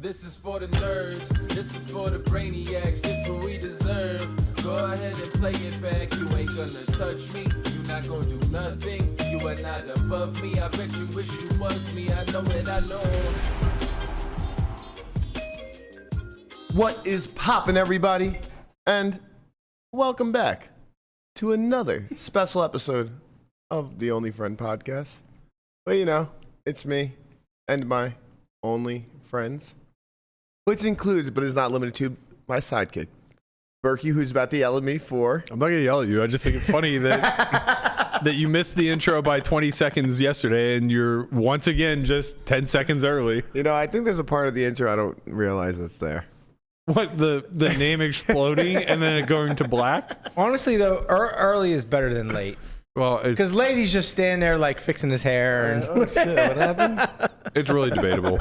This is for the nerds, this is for the brainiacs, this what we deserve. Go ahead and play it back, you ain't gonna touch me, you not gonna do nothing, you are not above me, I bet you wish you was me, I know it, I know. What is poppin', everybody? And welcome back to another special episode of the Only Friend podcast. But you know, it's me and my only friends, which includes, but is not limited to, my sidekick, Berkey, who's about to yell at me for... I'm not going to yell at you. I just think it's funny that that you missed the intro by 20 seconds yesterday, and you're once again just 10 seconds early. You know, I think there's a part of the intro I don't realize that's there. What, the name exploding and then it going to black? Honestly, though, early is better than late. Well, because lady's just standing there like fixing his hair. And Oh shit, what happened? it's really debatable,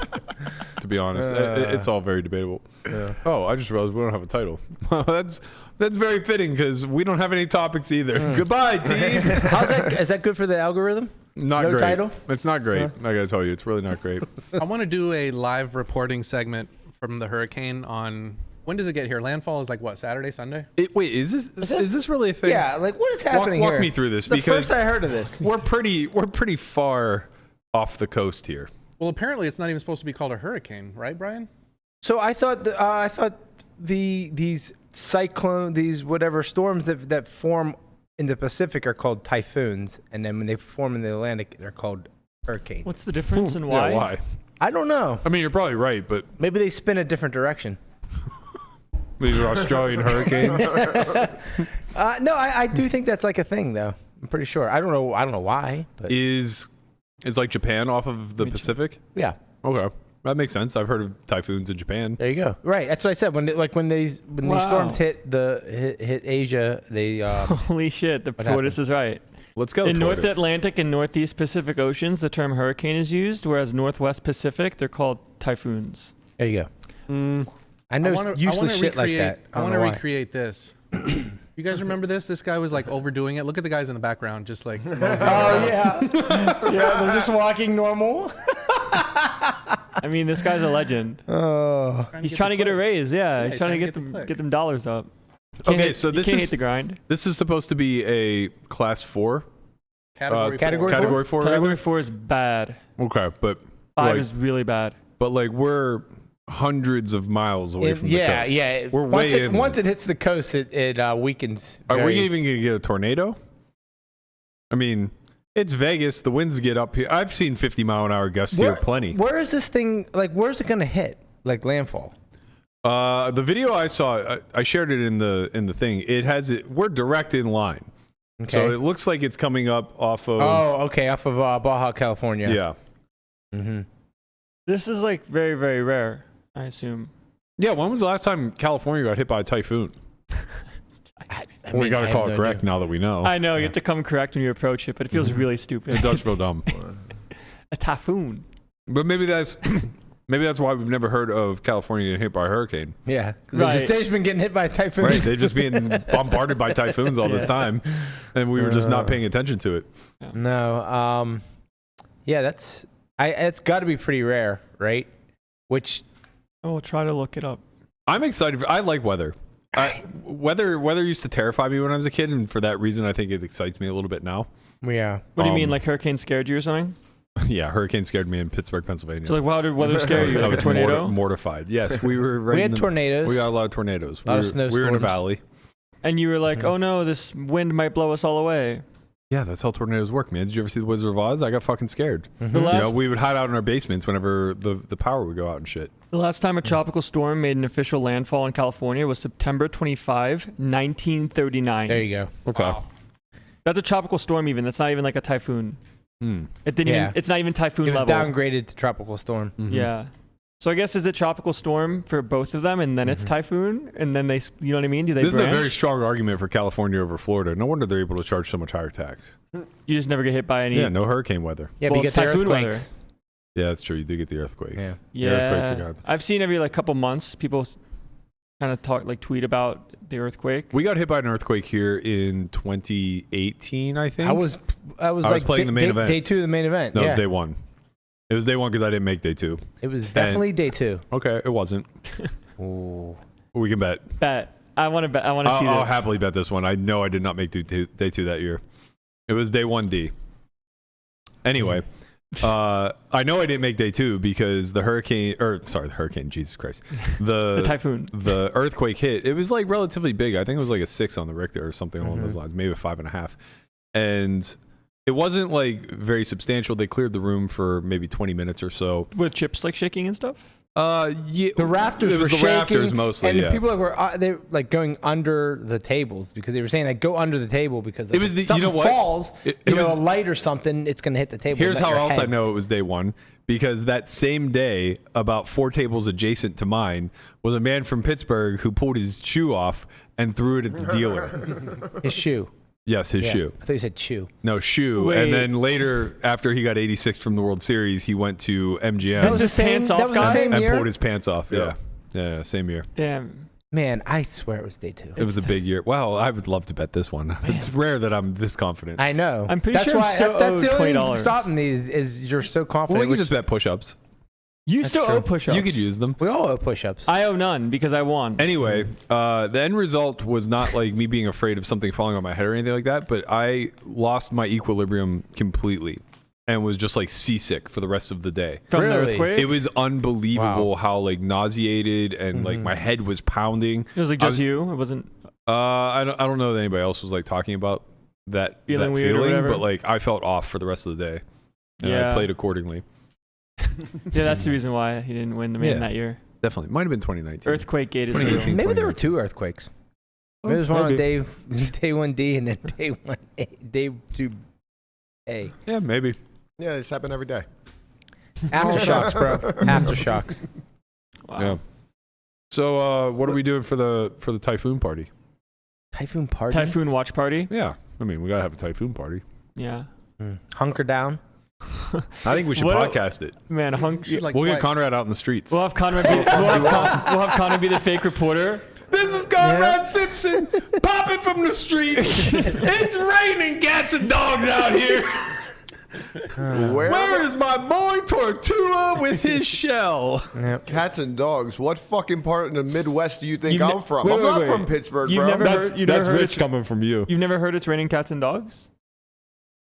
to be honest. It's all very debatable. Yeah. Oh, I just realized we don't have a title. that's very fitting because we don't have any topics either. Goodbye, team. How's that? Is that good for the algorithm? Not No great. title? It's not great. I gotta tell you, it's really not great. I want to do a live reporting segment from the hurricane on when does it get here? Landfall is like what, Saturday, Sunday? Wait, is this really a thing? Yeah, like what is happening walk here? me through this, The because first I heard of this. we're pretty far off the coast here. Well, apparently it's not even supposed to be called a hurricane, right, Brian? So I thought these whatever storms that form in the Pacific are called typhoons, and then when they form in the Atlantic, they're called hurricanes. What's the difference and why? Yeah, why? I don't know. I mean, you're probably right, but Maybe they spin a different direction. these are Australian hurricanes. No, I do think that's like a thing, though. I'm pretty sure. I don't know why, but Is like Japan off of the Pacific? yeah. Okay, that makes sense. I've heard of typhoons in Japan. There you go. Right, that's what I said. When these storms hit Asia, they Holy shit, the tortoise is right. Let's go. In North tortoise. Atlantic and Northeast Pacific Oceans, the term hurricane is used, whereas Northwest Pacific, they're called typhoons. there you go. I know useless shit like that. I want to recreate this. You guys remember this? This guy was like overdoing it. Look at the guys in the background, just like. Oh yeah, yeah. They're just walking normal. I mean, this guy's a legend. Oh, He's trying to get a raise. Yeah, he's trying to get the them dollars up. You can't Okay, hate- so you this can't is hate the grind. This is supposed to be a class 4. Category Category 4. Category 4 is bad. Okay, but 5 is really bad. like we're hundreds of miles away from the coast. yeah. We're way in. Once it hits the coast, it weakens. Are we even going to get a tornado? I mean, it's Vegas. The winds get up here. I've seen 50-mile-an-hour gusts here plenty. Where is this thing? Like, where's it gonna hit? Like landfall? The video I saw, I shared it in the thing. It has it. We're direct in line, Okay. so it looks like it's coming up off of. Oh, okay, off of Baja, California. Yeah. Mm-hmm. This is like very, very rare, I assume. Yeah. When was the last time California got hit by a typhoon? We got to call it correct now that we know. I know, you have to come correct when you approach it, but it feels really stupid. It does feel dumb. A typhoon. But maybe that's why we've never heard of California getting hit by a hurricane. Yeah, Right. They've just been getting hit by typhoons. Right, they've just been bombarded by typhoons all this time, and we were just not paying attention to it. No. Yeah, it's got to be pretty rare, right? Which Oh, we'll try to look it up. I'm excited. I like weather. Weather used to terrify me when I was a kid, and for that reason, I think it excites me a little bit now. yeah. What do you mean, like hurricane scared you or something? Yeah, hurricane scared me in Pittsburgh, Pennsylvania. So like, how did weather scare you? I Like a was tornado? mortified. Yes, we were. Right We had tornadoes. We got a lot of tornadoes. A lot of We were in a snowstorms. valley. And you were like, oh no, this wind might blow us all away. Yeah, that's how tornadoes work, man. Did you ever see The Wizard of Oz? I got fucking scared. The You know, last, we would hide out in our basements whenever the power would go out and shit. the last time a tropical storm made an official landfall in California was September 25, 1939. There you go. Okay. Wow. That's a tropical storm even. That's not even like a typhoon. It didn't Yeah. even, it's not even typhoon It was level. downgraded to tropical storm. Mhm. Yeah. So I guess is it tropical storm for both of them, and then it's typhoon, and then you know what I mean? Do they This is a branch? very strong argument for California over Florida. No wonder they're able to charge so much higher tax. You just never get hit by any. Yeah, no hurricane weather. Yeah, Well, because it's the typhoon earthquakes. Yeah, that's true. You do get the earthquakes. Yeah. The earthquakes are Yeah. good. I've seen every like couple months people kind of tweet about the earthquake. We got hit by an earthquake here in 2018, I think. I was I was like playing the main event. Day 2 of the main event. No, yeah. it was day 1. It was day one because I didn't make day two. It was definitely day 2. Okay, it wasn't. Ooh. We can bet. Bet. I want to bet. I want to see this. I'll happily bet this one. I know I did not make day two that year. It was day 1D. Anyway, I know I didn't make day 2 because the hurricane, Jesus Christ. The typhoon. The earthquake hit. It was like relatively big. I think it was like a 6 on the Richter or something along those lines, maybe a 5.5. And it wasn't like very substantial. They cleared the room for maybe 20 minutes or so. With chips like shaking and stuff? Yeah, The rafters it was were the shaking, rafters mostly, and yeah. the people were they like going under the tables because they were saying like go under the table because It was if something falls, It a was- light or something, it's going to hit the table. Here's not how your else head. I know it was day 1. Because that same day, about 4 tables adjacent to mine, was a man from Pittsburgh who pulled his shoe off and threw it at the dealer. His shoe. Yes, his Yeah. shoe. I thought you said chew. No, shoe. Wait. And then later, after he got 86th from the World Series, he went to MGM This is pants off that was the guy? same and year? pulled his pants off. Yeah. Yeah, same year. Damn. Man, I swear it was day 2. It was a big year. Wow, I would love to bet this one. It's rare that I'm this confident. I know. I'm pretty that's sure I'm why, still that's the owed only thing $20. stopping me is you're so Well, confident. we can which- just bet push-ups. You That's still true. owe push-ups. You could use them. we all owe push-ups. I owe none because I won. Anyway, the end result was not like me being afraid of something falling on my head or anything like that, but I lost my equilibrium completely and was just like seasick for the rest of the day. From the Really? earthquake? It was unbelievable Wow. how like nauseated and like my head was pounding. It was like I just you. It wasn't. I don't know that anybody else was like talking about that Feeling that weird or feeling, whatever? but like I felt off for the rest of the day. And I Yeah. played accordingly. Yeah, that's the reason why he didn't win the main Yeah. that year. Definitely. Might have been 2019. Earthquake gate is 2018. real. Maybe there were 2 earthquakes. Maybe there was one on maybe. day 1D and then day 2A. Yeah, maybe. Yeah, this happen every day. Aftershocks, bro. Aftershocks. Wow. Yeah. So what are we doing for the typhoon party? Typhoon party. Typhoon watch party. Yeah. I mean, we got to have a typhoon party. Yeah. Hunker down. I think we should What- podcast it. Man, Should, like, We'll get fly- Conrad out in the streets. We'll have Conrad be, we'll have Conrad be the fake reporter. This is Conrad Simpson popping from the street. It's raining cats and dogs out here. Where is my boy Tortua with his shell? Cats and dogs. What fucking part in the Midwest do you think You've ne- I'm from? wait, I'm wait, not wait. from Pittsburgh, You've bro. never heard- you've never That's heard rich it- coming from you. You've never heard it's raining cats and dogs?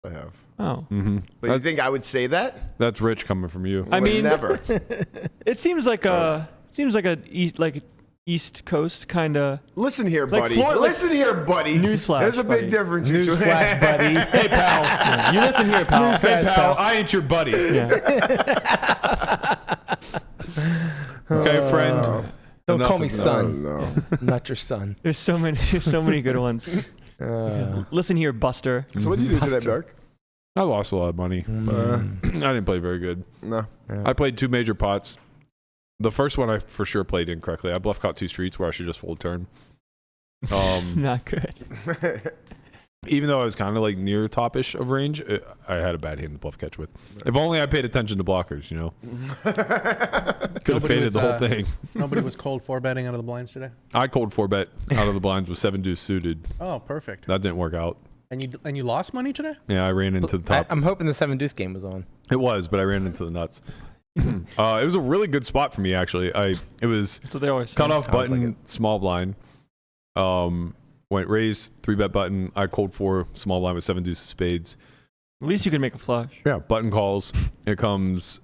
I have. Oh. But you think I would say that? That's rich coming from you. I Would mean, never. it seems like a East Coast kind of. Listen here, Like buddy. Florida- like- Listen here, buddy. Newsflash, There's a big buddy. difference between Newsflash, buddy. Hey, pal. You listen here, pal. Hey, Newsflash, pal. pal. I ain't your buddy. Yeah. Okay, friend. Don't Enough call me of that. son. No. I'm not your son. There's so many good ones. Listen here, Buster. So what did you do today, Berk? I lost a lot of money. I didn't play very good. No. I played 2 major pots. The first one I for sure played incorrectly. I bluff caught 2 streets where I should just fold turn. Not good. Even though I was kind of like near topish of range, I had a bad hand to bluff catch with. If only I paid attention to blockers, you know. Could have Nobody faded was, the whole thing. Nobody was cold 4-betting out of the blinds today. I cold 4-bet out of the blinds with 7 deuce suited. Oh, perfect. That didn't work out. And you lost money today? Yeah, I ran into the top. I'm hoping the 7 deuce game was on. It was, but I ran into the nuts. It was a really good spot for me, actually. It was That's what they always say. cut off Sounds button, like small blind. Went raise, 3-bet button. I cold 4, small blind with 7 deuces spades. At least you can make a flush. Yeah, button calls. It comes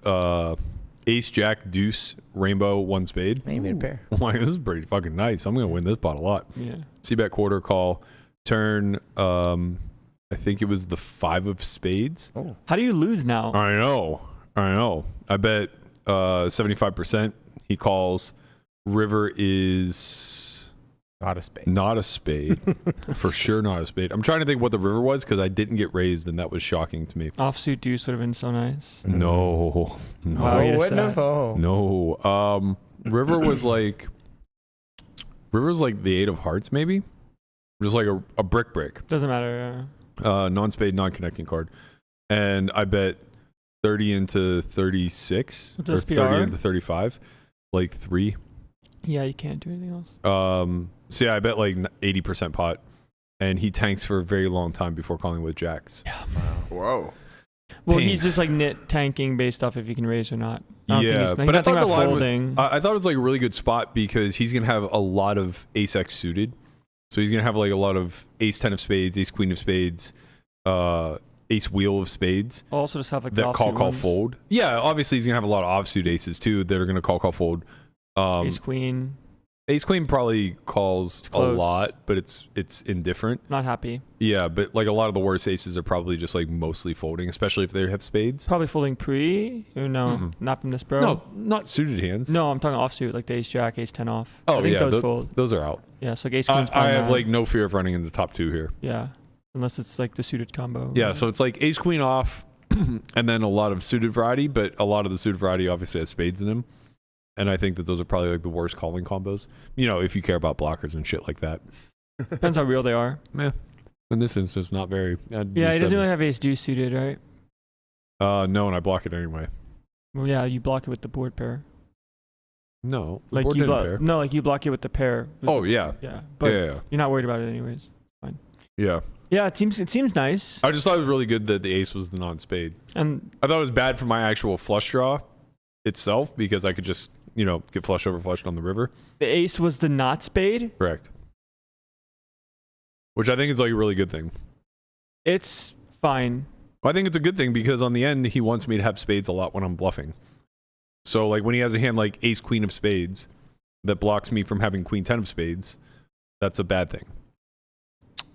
ace, jack, deuce, rainbow, 1 spade. Hey, you made a pair. I'm like, this is pretty fucking nice. I'm going to win this pot a lot. Yeah. C-bet quarter call. Turn, I think it was the 5 of spades. How do you lose now? I know. I bet 75%. He calls. River is Not a spade. not a spade. For sure not a spade. I'm trying to think what the river was because I didn't get raised and that was shocking to me. Offsuit deuce would have been so nice. No. Wow, Oh, you're wouldn't sad. have. Oh. No. River was like the 8 of hearts maybe. Just like a brick. Doesn't matter. Non-spade, non-connecting card. And I bet 30 into 36 What's or SPR? 30 into 35, like 3. Yeah, you can't do anything else. So yeah, I bet like 80% pot, and he tanks for a very long time before calling with jacks. Whoa. Well, Pain. he's just like nit tanking based off if he can raise or not. I don't think Yeah, he's but I not thinking thought the about line was, folding. I thought it was like a really good spot because he's gonna have a lot of ace X suited, so he's gonna have like a lot of ace 10 of spades, ace queen of spades, ace wheel of spades Also, just have like that the call offsuit ones. fold. Yeah, obviously he's gonna have a lot of offsuit aces too that are gonna call fold. Ace queen, Ace queen probably calls a close. lot, but it's indifferent. not happy. Yeah, but like a lot of the worst aces are probably just like mostly folding, especially if they have spades. Probably folding pre. Or no, Mm-mm. not from this bro. No, not suited hands. No, I'm talking offsuit, like the ace jack, ace 10 off. Oh I think yeah, those fold. those are out. Yeah, so like ace I queen's have probably like no fear of running in the top two here. yeah, unless it's like the suited combo. Yeah, so it's like ace queen off, and then a lot of suited variety, but a lot of the suited variety obviously has spades in them. And I think that those are probably like the worst calling combos. You know, if you care about blockers and shit like that. Depends how real they are. Yeah. In this instance, not very. Yeah, he doesn't really have ace deuce suited, right? No, and I block it anyway. Well, yeah, you block it with the board pair. No, the Like board you didn't block. pair. No, like you block it with the pair. Oh yeah, Yeah, but yeah. you're not worried about it anyways. Yeah. Yeah, it seems nice. I just thought it was really good that the ace was the non-spade. And I thought it was bad for my actual flush draw itself because I could just, get flush over flushed on the river. the ace was the not spade. Correct. Which I think is like a really good thing. It's fine. I think it's a good thing because on the end, he wants me to have spades a lot when I'm bluffing. So like when he has a hand like ace queen of spades that blocks me from having queen 10 of spades, that's a bad thing.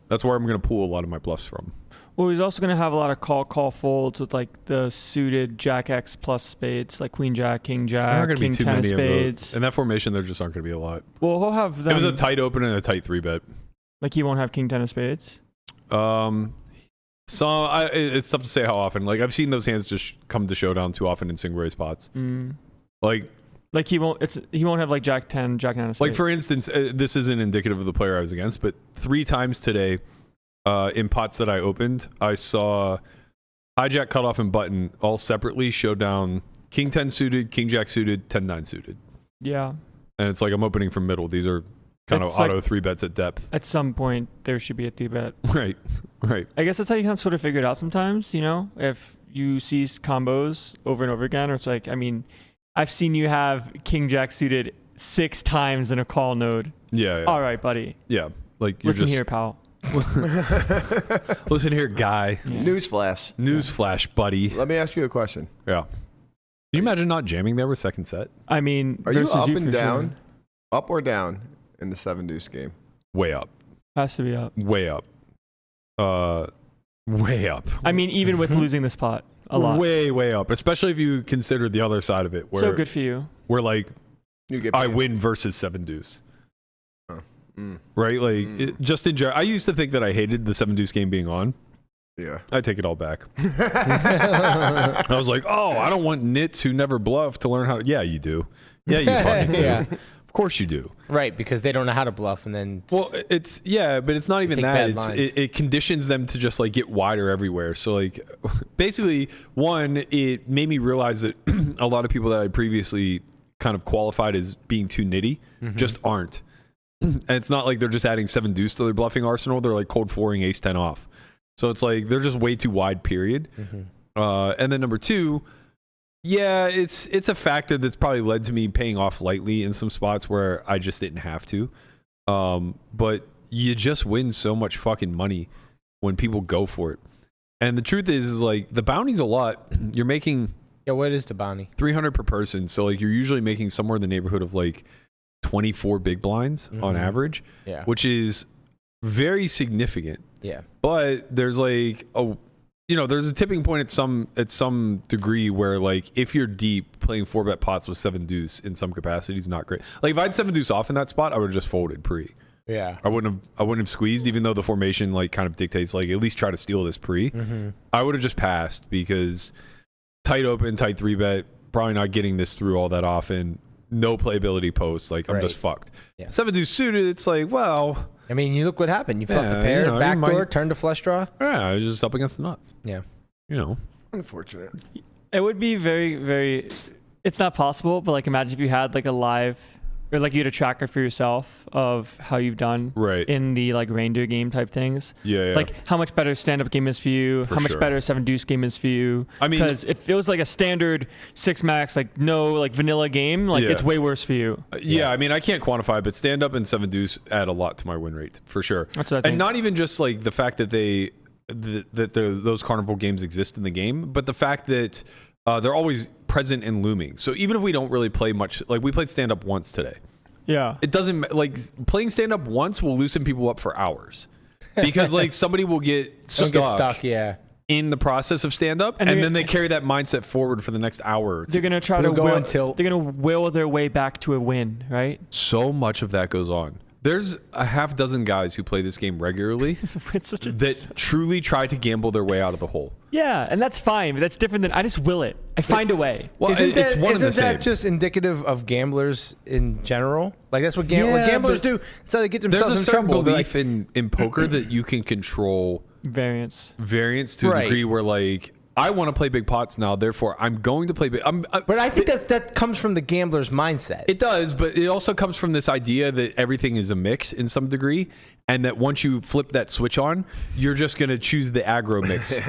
That's where I'm going to pull a lot of my bluffs from. Well, he's also gonna have a lot of call folds with like the suited jack X plus spades, like queen jack, king There aren't jack, going to king be too 10 of many of spades. those. In that formation, there just aren't going to be a lot. Well, he'll have them. It was a tight open and a tight 3-bet. Like he won't have king 10 of spades. So it's tough to say how often. Like I've seen those hands just come to showdown too often in single raise pots. Like he won't have like jack 10, jack 9 of spades. Like for instance, this isn't indicative of the player I was against, but 3 times today in pots that I opened, I saw hijack, cutoff, and button all separately show down king 10 suited, king jack suited, 10-9 suited. Yeah. And it's like I'm opening from middle. These are kind It's of auto like- 3-bets at depth. At some point, there should be a 3-bet. Right. I guess that's how you can sort of figure it out sometimes, if you see combos over and over again, or it's like, I mean, I've seen you have king jack suited 6 times in a call node. Yeah. All right, buddy. Yeah. Like you're Listen just here, pal. listen here, guy. Newsflash. Newsflash, buddy. Let me ask you a question. Yeah. Can you imagine not jamming there with second set? I mean, Are you versus up and for down, sure. up or down in the 7 deuce game? Way up. Has to be up. Way up. Way up. I mean, even with losing this pot a lot. Way up. Especially if you consider the other side of it, where So good for you. where like You get I paid. win versus 7 deuce. Mm. Right? Like just in general, I used to think that I hated the 7 deuce game being on. Yeah. I take it all back. I was like, oh, I don't want nits who never bluff to learn how to. Yeah, you do. Yeah, you fucking do. Yeah. Of course you do. Right, because they don't know how to bluff, and then Well, but it's not even take that. bad It's lines. it conditions them to just like get wider everywhere. So like, basically, one, it made me realize that a lot of people that I previously kind of qualified as being too nitty just aren't. And it's not like they're just adding 7 deuce to their bluffing arsenal. They're like cold 4ing ace 10 off. So it's like they're just way too wide. Period. And then number 2. Yeah, it's a factor that's probably led to me paying off lightly in some spots where I just didn't have to. But you just win so much fucking money when people go for it. And the truth is like the bounty's a lot. You're making what is the bounty? 300 per person. So like you're usually making somewhere in the neighborhood of like 24 big blinds on average, Yeah. which is very significant. Yeah. But there's like there's a tipping point at some degree where like if you're deep, playing 4-bet pots with 7 deuce in some capacity is not great. Like if I had 7 deuce off in that spot, I would have just folded pre. Yeah. I wouldn't have squeezed, even though the formation like kind of dictates like at least try to steal this pre. I would have just passed because tight open, tight 3-bet, probably not getting this through all that often. No playability posts, like I'm just fucked. Yeah. 7 deuce suited, it's like, well, I mean, you look what happened. You felt Yeah, the pair, you backdoor, might- turned to flush draw. yeah, I was just up against the nuts. Yeah. Unfortunate. It would be very, very. It's not possible, but like imagine if you had like a live or like you had a tracker for yourself of how you've done Right. in the like reindeer game type things. Yeah. Like how much better stand-up game is for you, For how much sure. better 7 deuce game is for you. I mean- because it feels like a standard 6 max, like no like vanilla game, like Yeah. it's way worse for you. Yeah, I mean, I can't quantify, but stand up and 7 deuce add a lot to my win rate for sure. That's what I think. And not even just like the fact that those carnival games exist in the game, but the fact that they're always present and looming. So even if we don't really play much, like we played stand up once today, Yeah. it doesn't like playing stand up once will loosen people up for hours because like somebody will get Don't get stuck. Yeah. in the process of stand up, And and they're- then they carry that mindset forward for the next hour or two. They're gonna try to It'll go will, until- they're gonna will their way back to a win, right? So much of that goes on. There's a half dozen guys who play this game regularly It's such a that truly try to gamble their way out of the hole. yeah, and that's fine. But that's different than I just will it. I find a way. Well, it's one and the isn't same. that just indicative of gamblers in general? Like that's what, Yeah, what gamblers but do. That's how they get There's themselves a in certain trouble. They're belief in poker that you can control Variance. variance to a Right. degree where like I want to play big pots now, therefore I'm going to play big. but I think that comes from the gambler's mindset. It does, but it also comes from this idea that everything is a mix in some degree, and that once you flip that switch on, you're just going to choose the aggro mix.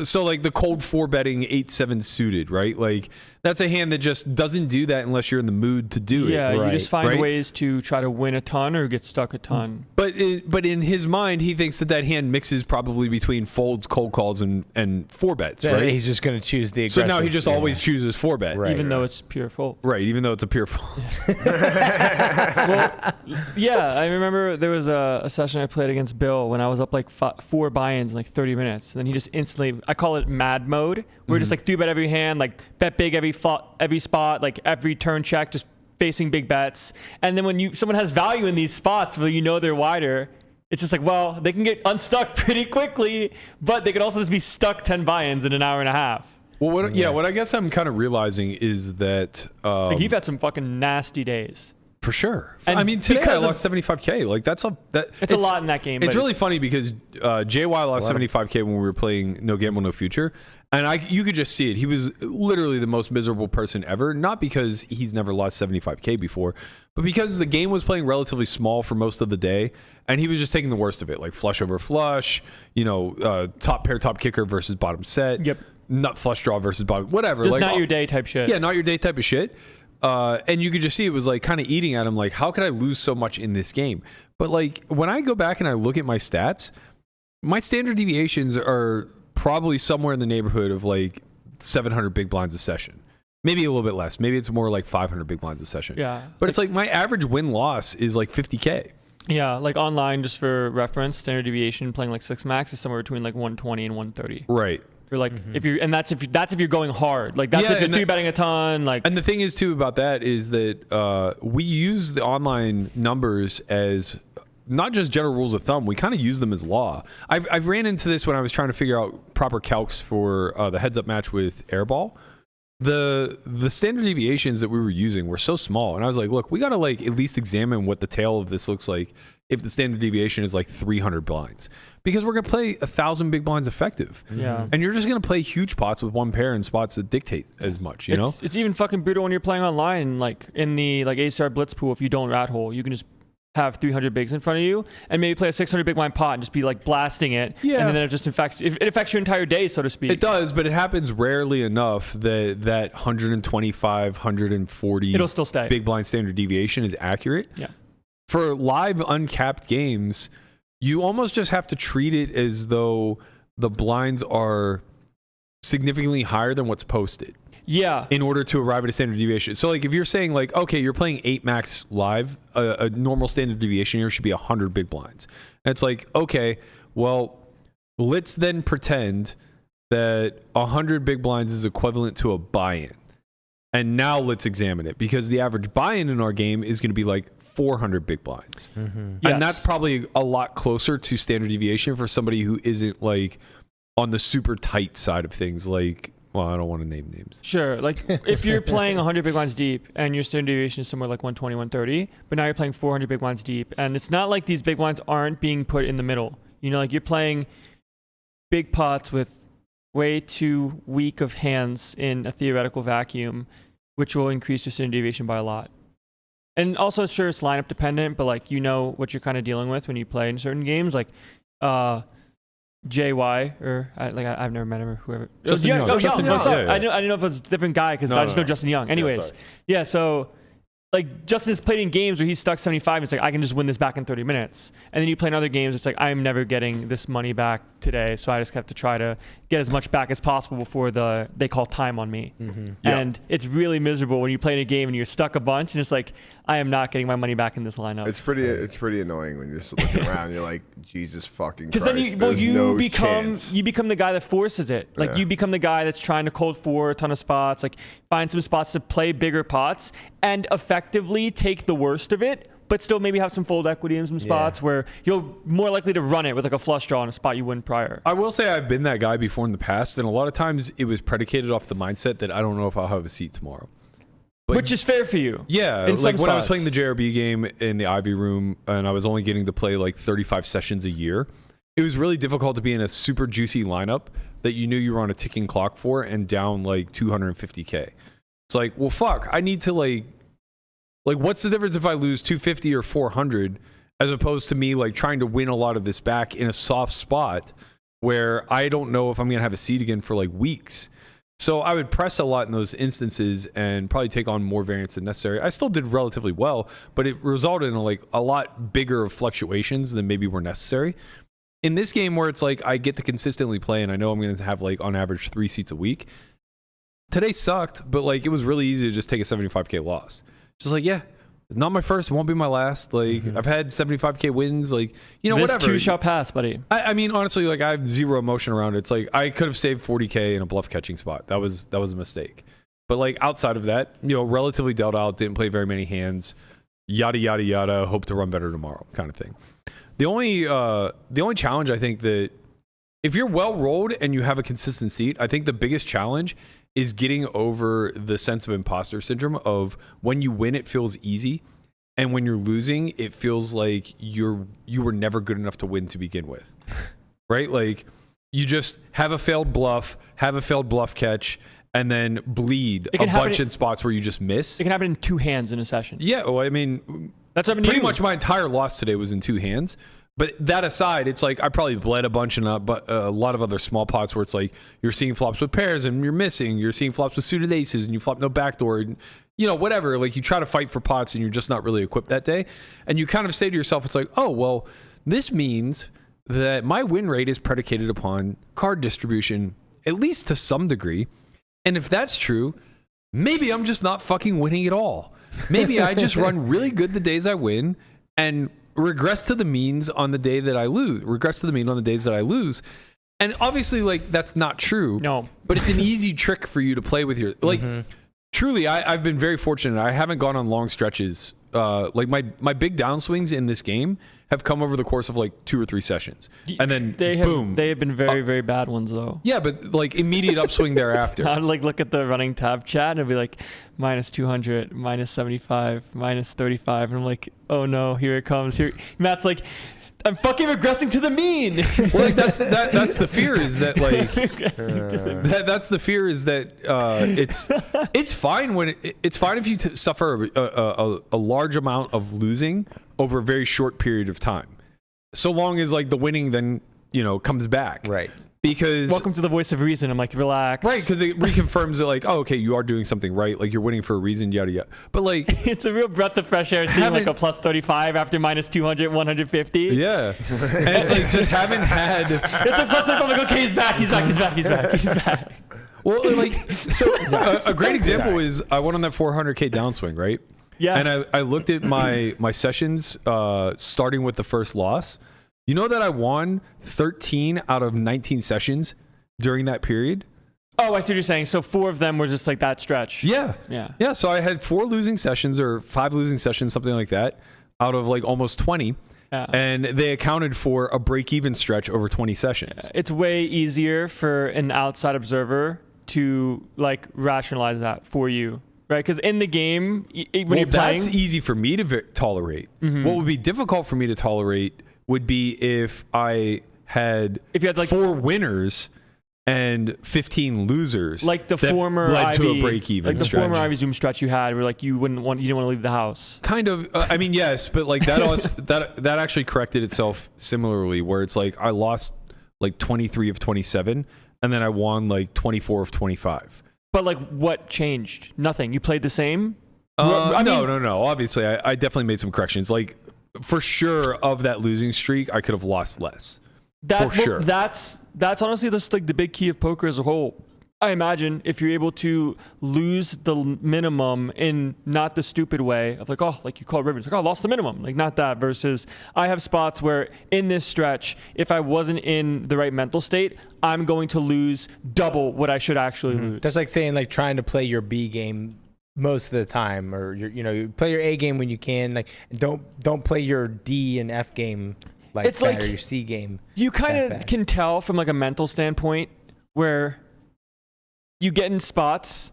So like the cold 4 betting 8-7 suited, right? Like that's a hand that just doesn't do that unless you're in the mood to do Yeah, it. you just find Right? ways to try to win a ton or get stuck a ton. But in his mind, he thinks that hand mixes probably between folds, cold calls, and 4 bets, Yeah, right? He's just going to choose the So aggressive. now he just always chooses 4 bet. Right. Even though it's pure fold. Right, even though it's a pure fold. Yeah, I remember there was a session I played against Bill when I was up like 4 buy-ins in like 30 minutes. And then he just instantly, I call it mad mode. We're just like 3-bet every hand, like bet big every spot, like every turn check, just facing big bets. And then when someone has value in these spots where you know they're wider, it's just like, well, they can get unstuck pretty quickly, but they could also just be stuck 10 buy-ins in an hour and a half. Well, what I guess I'm kind of realizing is that Like you've had some fucking nasty days. for sure. And I mean, today I because of- lost 75K. Like that's It's a lot in that game, It's but really funny because JY lost 75K when we were playing No Gamble No Future, and you could just see it. He was literally the most miserable person ever. Not because he's never lost 75K before, but because the game was playing relatively small for most of the day, and he was just taking the worst of it, like flush over flush, top pair, top kicker versus bottom set. Yep. Nut flush draw versus bottom, whatever. just like, not your day type shit. Yeah, not your day type of shit. And you could just see it was like kind of eating at him. Like, how could I lose so much in this game? But like when I go back and I look at my stats, my standard deviations are probably somewhere in the neighborhood of like 700 big blinds a session. Maybe a little bit less. Maybe it's more like 500 big blinds a session. Yeah. But it's like my average win loss is like 50K. Yeah, like online, just for reference, standard deviation playing like 6 max is somewhere between like 120 and 130. Right. For like if you're going hard, like that's Yeah, if you're and 3-betting a ton, like And the thing is too about that is that we use the online numbers as not just general rules of thumb. We kind of use them as law. I've ran into this when I was trying to figure out proper calcs for the heads up match with Airball. The standard deviations that we were using were so small, and I was like, look, we got to like at least examine what the tail of this looks like if the standard deviation is like 300 blinds, because we're gonna play 1,000 big blinds effective. Yeah. And you're just gonna play huge pots with one pair in spots that dictate as much, you know. It's even fucking brutal when you're playing online, like in the like A-star blitz pool. If you don't rat hole, you can just have 300 bigs in front of you and maybe play a 600 big blind pot and just be like blasting it. Yeah. And then it just affects your entire day, so to speak. It does, but it happens rarely enough that 125, 140 It'll still stay. big blind standard deviation is accurate. Yeah. For live uncapped games, you almost just have to treat it as though the blinds are significantly higher than what's posted Yeah. in order to arrive at a standard deviation. So like if you're saying like, okay, you're playing 8 max live, a normal standard deviation here should be 100 big blinds. And it's like, okay, well, let's then pretend that 100 big blinds is equivalent to a buy-in. And now let's examine it, because the average buy-in in our game is going to be like 400 big blinds. Yes. And that's probably a lot closer to standard deviation for somebody who isn't like on the super tight side of things. Like, well, I don't want to name names. Sure. Like if you're playing 100 big blinds deep and your standard deviation is somewhere like 120, 130, but now you're playing 400 big blinds deep, and it's not like these big blinds aren't being put in the middle. You know, like you're playing big pots with way too weak of hands in a theoretical vacuum, which will increase your standard deviation by a lot. And also, sure, it's lineup dependent, but like what you're kind of dealing with when you play in certain games, like JY or I've never met him or whoever. Justin Young. Justin Young. Yeah. I didn't know if it was a different guy because I just know Justin Young. Anyways, so like Justin has played in games where he's stuck 75. It's like I can just win this back in 30 minutes, and then you play in other games. It's like I'm never getting this money back today, so I just have to try to get as much back as possible before they call time on me. And it's really miserable when you play in a game and you're stuck a bunch, and it's like I am not getting my money back in this lineup. It's pretty annoying when you're just looking around. And you're like, Jesus fucking Christ. Because then you become the guy that forces it. Like Yeah. you become the guy that's trying to cold for a ton of spots, like find some spots to play bigger pots and effectively take the worst of it, but still maybe have some fold equity in some spots where you're more likely to run it with like a flush draw in a spot you wouldn't prior. I will say I've been that guy before in the past, and a lot of times it was predicated off the mindset that I don't know if I'll have a seat tomorrow. But Which is fair for you. yeah, in like some when I was spots. playing the JRB game in the Ivy room and I was only getting to play like 35 sessions a year, it was really difficult to be in a super juicy lineup that you knew you were on a ticking clock for and down like 250K. It's like, well, fuck, I need to like what's the difference if I lose 250 or 400 as opposed to me like trying to win a lot of this back in a soft spot where I don't know if I'm going to have a seat again for like weeks. So I would press a lot in those instances and probably take on more variance than necessary. I still did relatively well, but it resulted in like a lot bigger fluctuations than maybe were necessary. In this game where it's like I get to consistently play and I know I'm going to have like on average 3 seats a week, today sucked, but like it was really easy to just take a 75K loss. Just like, yeah, not my first, it won't be my last. Like I've had 75K wins, like, This whatever. too shall pass, buddy. I mean, honestly, like I have zero emotion around it. It's like I could have saved 40K in a bluff catching spot. That was a mistake. But like outside of that, relatively dealt out, didn't play very many hands, yada yada yada. Hope to run better tomorrow, kind of thing. The only challenge I think that if you're well rolled and you have a consistent seat, I think the biggest challenge is getting over the sense of imposter syndrome of when you win, it feels easy. And when you're losing, it feels like you were never good enough to win to begin with, right? Like you just have a failed bluff catch, and then bleed a bunch in spots where you just miss. It can happen in 2 hands in a session. Yeah, well, I mean, That's happened to pretty you. much my entire loss today was in 2 hands. But that aside, it's like I probably bled a bunch in a lot of other small pots where it's like you're seeing flops with pairs and you're missing. You're seeing flops with suited aces and you flop no backdoor. And, whatever. Like you try to fight for pots and you're just not really equipped that day. And you kind of say to yourself, it's like, oh, well, this means that my win rate is predicated upon card distribution, at least to some degree. And if that's true, maybe I'm just not fucking winning at all. Maybe I just run really good the days I win and regress to the means on the day that I lose. Regress to the mean on the days that I lose. And obviously, like, that's not true. No. But it's an easy trick for you to play with your... Like, truly, I've been very fortunate. I haven't gone on long stretches. Like, my big downswings in this game have come over the course of, like, 2 or 3 sessions. And then, boom. They have been very, very bad ones, though. Yeah, but, like, immediate upswing thereafter. I'd like look at the running tab chat and it'd be like minus 200, minus 75, minus 35, and I'm like, oh no, here it comes. Here, Matt's like, I'm fucking regressing to the mean. Well, like that's the fear is that like Regressing to the mean. that's the fear is that it's fine when it's fine if you suffer a large amount of losing over a very short period of time, so long as like the winning then comes back. Right. Because Welcome to the voice of reason. I'm like, relax. right, because it reconfirms that like, oh, okay, you are doing something right, like you're winning for a reason, yada yada. But like, It's a real breath of fresh air seeing like a plus 35 after minus 200, 150. yeah, and it's like just haven't had. It's like plus I'm like, okay, he's back. Well, like, so a great example is I went on that 400K downswing, right? Yeah. And I looked at my sessions starting with the first loss. You know that I won 13 out of 19 sessions during that period? Oh, I see what you're saying. So 4 of them were just like that stretch. Yeah. Yeah. Yeah, so I had 4 losing sessions or 5 losing sessions, something like that, out of like almost 20. Yeah. And they accounted for a break-even stretch over 20 sessions. It's way easier for an outside observer to like rationalize that for you, right? Because in the game, when you're playing, that's easy for me to tolerate. What would be difficult for me to tolerate would be if I had, If you had, like, 4 winners and 15 losers, Like the that former led to a Ivy, break-even like the stretch. former Ivy Zoom stretch you had, where like you didn't want to leave the house. Kind of. I mean, yes, but like that also, that actually corrected itself similarly, where it's like I lost like 23 of 27, and then I won like 24 of 25. But like, what changed? Nothing. You played the same. No. Obviously, I definitely made some corrections. Like for sure, of that losing streak, I could have lost less. Sure. That's honestly just like the big key of poker as a whole. I imagine if you're able to lose the minimum in not the stupid way of like, oh, like you call Rivers, like, oh, I lost the minimum, like not that, versus I have spots where in this stretch, if I wasn't in the right mental state, I'm going to lose double what I should actually lose. That's like saying like trying to play your B game most of the time, or you play your A game when you can, like don't play your D and F game like It's that, like or your C game. You kind that of bad. can tell from like a mental standpoint where you get in spots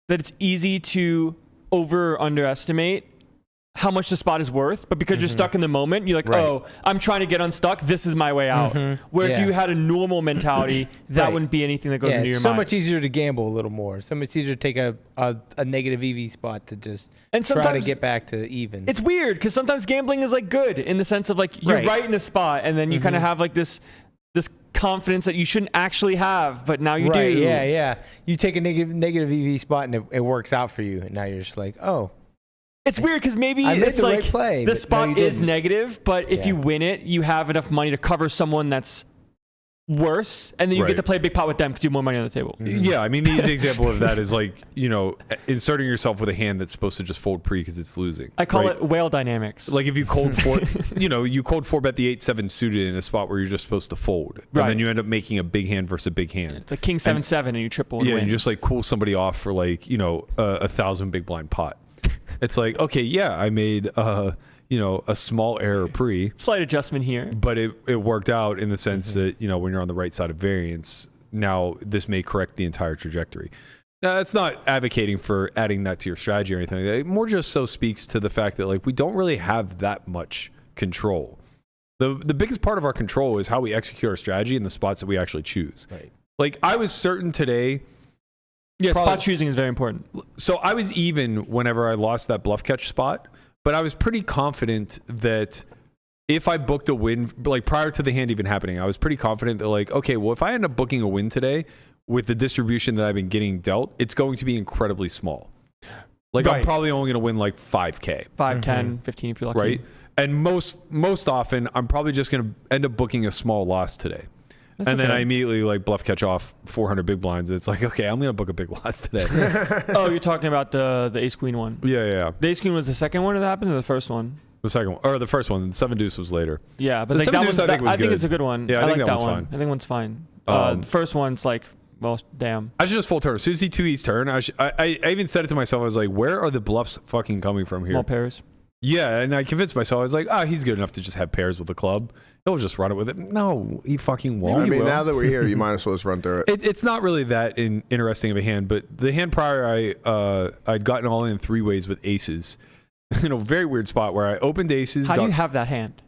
that it's easy to over or underestimate how much the spot is worth, but because you're stuck in the moment, you're like, Right. oh, I'm trying to get unstuck. This is my way out. Where if Yeah. you had a normal mentality, that Right. wouldn't be anything that goes Yeah, into it's your so mind. much easier to gamble a little more. So much easier to take a negative EV spot to just And try to sometimes get back to even. it's weird because sometimes gambling is like good in the sense of like you're Right. right in a spot, and then you kind of have like this confidence that you shouldn't actually have, but now you right, do. yeah. You take a negative EV spot and it works out for you, and now you're just like, oh. It's weird because maybe I made it's the like right play, the but no, spot you is didn't. negative, but if Yeah. you win it, you have enough money to cover someone that's worse, and then you Right. get to play a big pot with them because you have more money on the table. Yeah, I mean, the easy example of that is like, inserting yourself with a hand that's supposed to just fold pre because it's losing. I call right? it whale dynamics. Like if you cold four, you cold four bet the 8-7 suited in a spot where you're just supposed to fold, and Right. then you end up making a big hand versus a big hand. it's like king 7-7, and you triple and Yeah, win. you just like cool somebody off for like 1,000 big blind pot. It's like, okay, yeah, I made a small error pre, Slight adjustment here. but it worked out in the sense that when you're on the right side of variance, now this may correct the entire trajectory. Now, that's not advocating for adding that to your strategy or anything. It more just so speaks to the fact that like we don't really have that much control. The biggest part of our control is how we execute our strategy and the spots that we actually choose. Right. Like I was certain today. Yeah, Probably- spot choosing is very important. So I was even whenever I lost that bluff catch spot, but I was pretty confident that if I booked a win, like prior to the hand even happening, I was pretty confident that like, okay, well, if I end up booking a win today with the distribution that I've been getting dealt, it's going to be incredibly small. Like I'm Right. probably only going to win like 5K, 5, 10, 15 if you're lucky. right? And most often, I'm probably just going to end up booking a small loss today. That's and then okay. I immediately like bluff catch off 400 big blinds. It's like, okay, I'm going to book a big loss today. Oh, you're talking about the ace queen one. Yeah. The ace queen was the second one that happened, or the first one? The second one, or the first one, 7 deuce was later. Yeah, but The like seven that deuce one, I think was I think good. it's a good one. Yeah, I think like that that one's one. fine. I think one's fine. Um, The first one's like, well, damn. I should just full turn. As soon as he 2-E's turn, I even said it to myself. I was like, where are the bluffs fucking coming from here? Small pairs. Yeah, and I convinced myself. I was like, he's good enough to just have pairs with the club. He'll just run it with it. No, he fucking won't. I mean, now that we're here, you might as well just run through it. It's not really that interesting of a hand, but the hand prior, I'd gotten all in 3 ways with aces. In a very weird spot where I opened aces. How do you have that hand?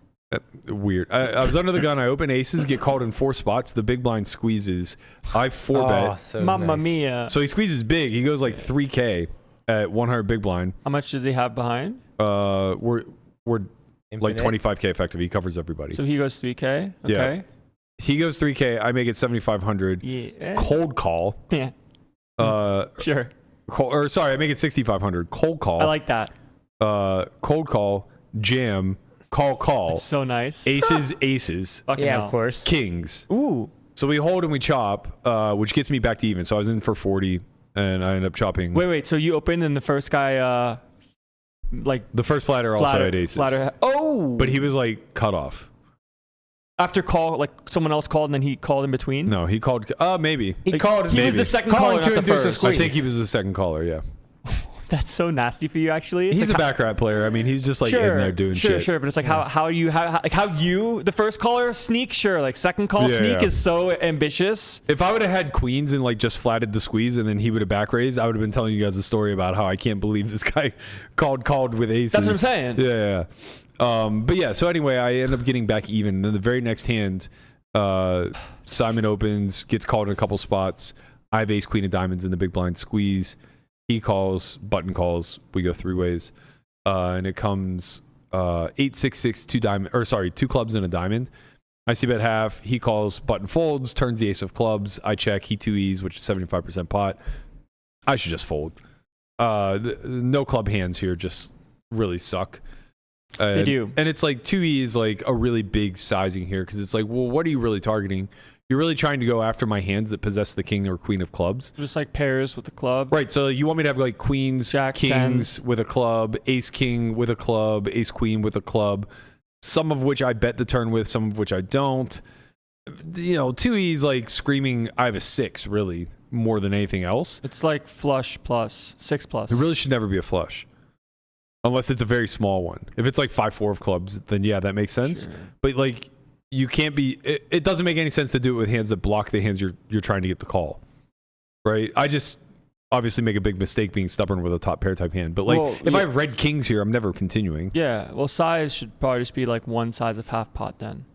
Weird. I was under the gun. I open aces, get called in 4 spots. The big blind squeezes. I 4-bet. Oh, so Mamma nice. mia. So he squeezes big. He goes like 3K at 100 big blind. How much does he have behind? We're like Infinite? 25K effective. He covers everybody. So he goes 3K. Yeah. Okay. He goes 3K. I make it 7,500. Yeah. Cold call. Yeah. Sure. I make it 6,500. Cold call. I like that. Cold call. Jam. Call. It's so nice. Aces. Fucking Yeah, hell. of course. Kings. Ooh. So we hold and we chop, which gets me back to even. So I was in for 40, and I end up chopping. Wait. So you opened and the first guy, like The first flatter also had aces. Oh. But he was like cut off. After call, like someone else called and then he called in between. No, he called. Maybe. He Like, called. He was Maybe. the second Calling caller, to not the induce a first. squeeze. I think he was the second caller. Yeah. That's so nasty for you, actually. It's He's like a back-rat player. I mean, he's just like sure, in there doing sure, shit. Sure, but it's like how you the first caller sneak, sure, like second call Yeah, sneak yeah. is so ambitious. If I would have had queens and like just flatted the squeeze and then he would have back raised, I would have been telling you guys a story about how I can't believe this guy called with aces. That's what I'm saying. Yeah. But yeah, so anyway, I end up getting back even. And then the very next hand, Simon opens, gets called in a couple spots. I have ace queen of diamonds in the big blind squeeze. He calls, button calls. We go 3 ways. And it comes 8-6-6, 2 clubs and a diamond. I see bet half. He calls, button folds, turns the ace of clubs. I check. He 2Es, which is 75% pot. I should just fold. No club hands here just really suck. They do. And it's like 2E is like a really big sizing here because it's like, well, what are you really targeting? You're really trying to go after my hands that possess the king or queen of clubs. Just like pairs with the club. Right. So you want me to have like queens, Jacks, kings tens. with a club, ace king with a club, ace queen with a club, some of which I bet the turn with, some of which I don't. 2E is like screaming, I have a 6 really more than anything else. It's like flush plus 6 plus. It really should never be a flush. Unless it's a very small one. If it's like 5-4 of clubs, then yeah, that makes sense. Sure. But like, you can't be. It doesn't make any sense to do it with hands that block the hands you're trying to get the call, right? I just obviously make a big mistake being stubborn with a top pair type hand. But like, if I have red kings here, I'm never continuing. Yeah. Well, size should probably just be like one size of half pot then.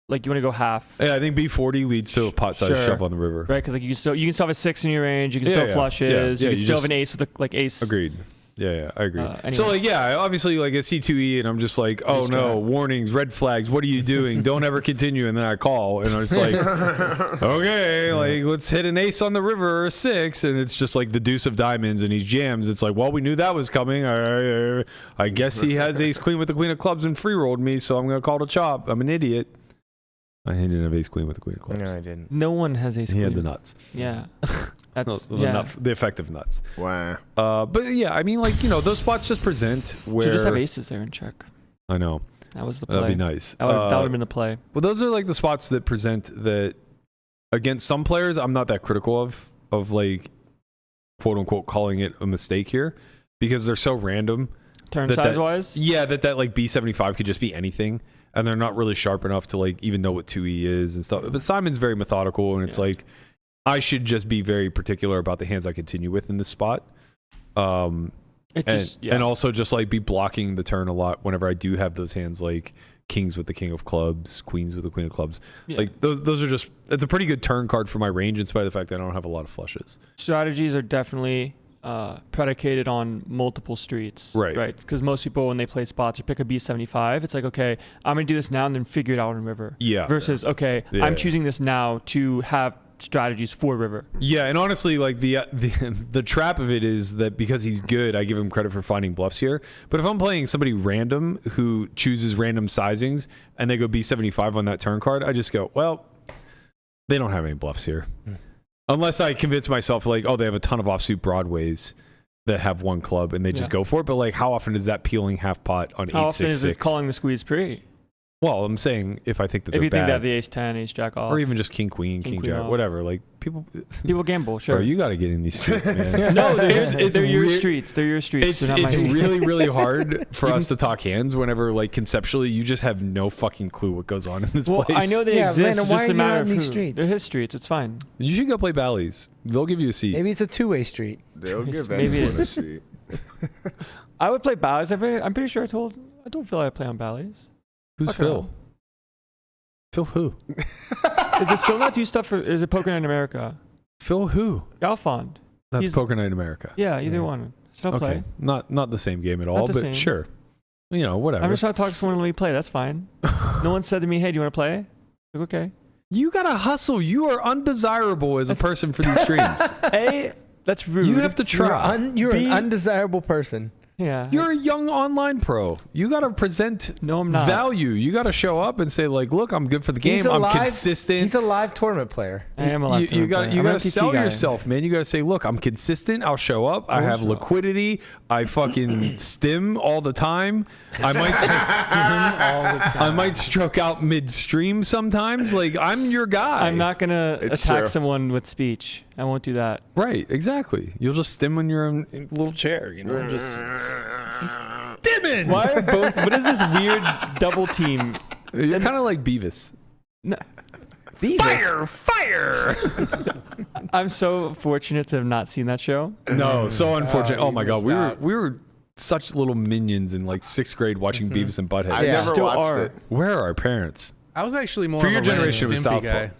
Like you want to go half. Yeah, I think B40 leads to a pot size shove on the river. Right, because like you can still have a 6 in your range. You can still flushes. You can still have an ace with like ace. Agreed. Yeah, I agree. Anyways. So like, yeah, obviously like a C2E and I'm just like, oh no, warnings, red flags, what are you doing? Don't ever continue. And then I call and it's like, okay, like let's hit an ace on the river or a 6. And it's just like the deuce of diamonds and he jams. It's like, well, we knew that was coming. I guess he has ace queen with the queen of clubs and free rolled me. So I'm going to call to chop. I'm an idiot. I didn't have ace queen with the queen of clubs. No, I didn't. No one has ace queen. He had the nuts. Yeah. That's the effective nuts. Wow. But yeah, I mean, like, those spots just present where. Should just have aces there in check. I know. That was the play. That'd be nice. That would have been the play. Well, those are like the spots that present that against some players, I'm not that critical of like, quote unquote, calling it a mistake here because they're so random. Turn size wise? Yeah, that like B75 could just be anything. And they're not really sharp enough to like even know what 2E is and stuff. But Simon's very methodical and it's like, I should just be very particular about the hands I continue with in this spot. And also just like be blocking the turn a lot whenever I do have those hands like kings with the king of clubs, queens with the queen of clubs. Yeah. Like those are just, it's a pretty good turn card for my range in spite of the fact that I don't have a lot of flushes. Strategies are definitely predicated on multiple streets. Right. Because most people, when they play spots or pick a B75, it's like, okay, I'm going to do this now and then figure it out in river. Yeah. Versus, okay, I'm choosing this now to have strategies for river. Yeah, and honestly, like the trap of it is that because he's good, I give him credit for finding bluffs here. But if I'm playing somebody random who chooses random sizings and they go B75 on that turn card, I just go, well, they don't have any bluffs here. Unless I convince myself like, oh, they have a ton of offsuit broadways that have one club and they just go for it. But like, how often is that peeling half pot on 8-6-6? How often is it calling the squeeze pre? Well, I'm saying if I think that they're bad. If you think they have the ace 10, ace jack off. Or even just king queen, king jack, whatever. Like people gamble, sure. Bro, you got to get in these streets, man. No, they're your streets. They're your streets. It's really, really hard for us to talk hands whenever, like, conceptually, you just have no fucking clue what goes on in this place. I know they exist. Landon, it's just a matter of these streets? They're his streets. It's fine. You should go play Bally's. They'll give you a seat. Maybe it's a two-way street. They'll give Maybe anyone a seat. I would play Bally's. I'm pretty sure I told Phil I play on Bally's. Who's Phil? Phil who? Does Phil not do stuff for? Is it Poker Night in America? Phil who? Galfond. That's Poker Night in America. Yeah, either one. It's no play. Not the same game at all, but sure. Whatever. I'm just trying to talk to someone and let me play. That's fine. No one said to me, "Hey, do you want to play?" Like, okay. You gotta hustle. You are undesirable as a person for these streams. That's rude. You have to try. You're an undesirable person. Yeah. You're a young online pro. You got to present value. You got to show up and say, like, look, I'm good for the game. I'm consistent. He's a live tournament player. I am a live tournament player. You got to sell yourself, man. You got to say, look, I'm consistent. I'll show up. I have liquidity. I fucking stim all the time. I might stroke out midstream sometimes. Like, I'm your guy. I'm not going to attack someone with speech. I won't do that. Right, exactly. You'll just stim in your own little chair, just stimming. Why are both? What is this weird double team? You're kind of like Beavis. No. Beavis. Fire! I'm so fortunate to have not seen that show. No, so unfortunate. Oh my god, we were such little minions in like 6th grade watching Beavis and Butthead. I never watched it. Where are our parents? I was actually more For of your a Ren and generation, it was Stimpy South guy.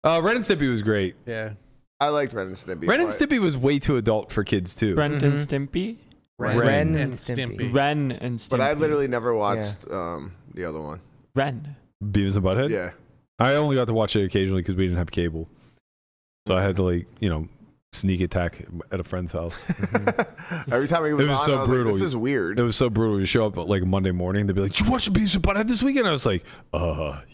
Park. Ren and Stimpy was great. Yeah. I liked Ren and Stimpy. Ren and Stimpy was way too adult for kids too. Ren and Stimpy. Ren and Stimpy. Ren and Stimpy. But I literally never watched the other one. Ren. Beavis and Butthead. Yeah. I only got to watch it occasionally because we didn't have cable, so I had to sneak attack at a friend's house. Every time it was on, so I was brutal. like, this is weird. It was so brutal. You show up like Monday morning, they'd be like, "Did you watch the Beavis and Butthead this weekend?" I was like,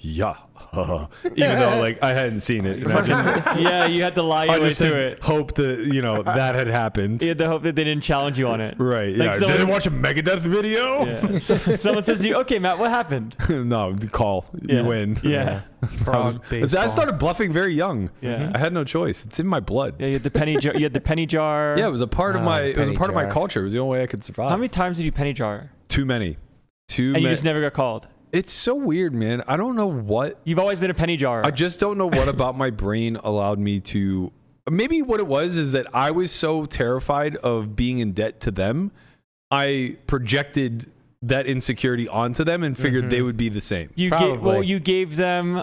yeah. Even though I hadn't seen it. And I just, Yeah, you had to lie your way just through it. hope that that had happened. You had to hope that they didn't challenge you on it. Right. Like Yeah. someone- Did I watch a Megadeth video? Yeah. Someone says to you, "Okay, Matt, what happened?" No. Call. Yeah. You win. Yeah. I started bluffing very young. Yeah. I had no choice. It's in my blood. Yeah, you had the penny jar. You had the penny jar. Yeah, it was a part of my. It was a penny part of my jar. culture. It was the only way I could survive. How many times did you penny jar? Too many. And you just never got called. It's so weird, man. I don't know what. You've always been a penny jar. I just don't know what about my brain allowed me to. Maybe what it was is that I was so terrified of being in debt to them, I projected that insecurity onto them and figured they would be the same. You gave them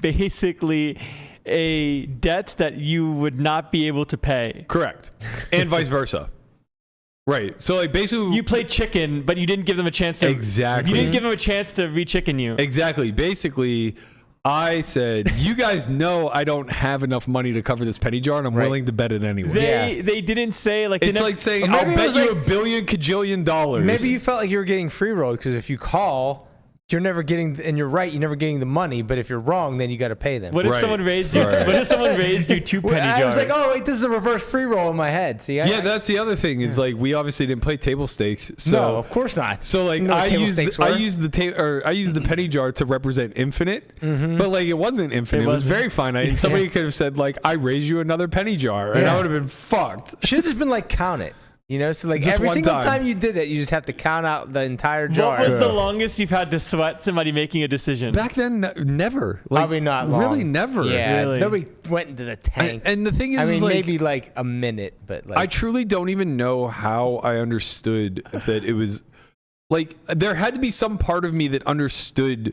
basically a debt that you would not be able to pay. Correct. And vice versa. Right. So basically You played chicken, but you didn't give them a chance to. Exactly. You didn't give them a chance to re-chicken you. Exactly. Basically, I said, you guys know I don't have enough money to cover this penny jar, and I'm willing to bet it anyway. They didn't say like. It's like saying, I'll bet you $1 billion kajillion dollars. Maybe you felt like you were getting free rolled because if you call, you're never getting, and you're right, you're never getting the money. But if you're wrong, then you got to pay them. What if someone raised you? Right. What if someone raised you 2 penny jars? I was like, oh wait, this is a reverse free roll in my head. See? Yeah, that's the other thing is we obviously didn't play table stakes. So, no, of course not. So You know what I table used stakes I were? used the penny jar to represent infinite, but it wasn't infinite. It was wasn't. very finite. And somebody could have said I raise you another penny jar, and I would have been fucked. Should have just been count it. So Just every one single time. time you did that, you just have to count out the entire jar. What was the longest you've had to sweat somebody making a decision? Back then, never. Probably not long. Really, never. Yeah, Really? nobody went into the tank. And the thing is, I mean, maybe a minute, but I truly don't even know how I understood that it was there had to be some part of me that understood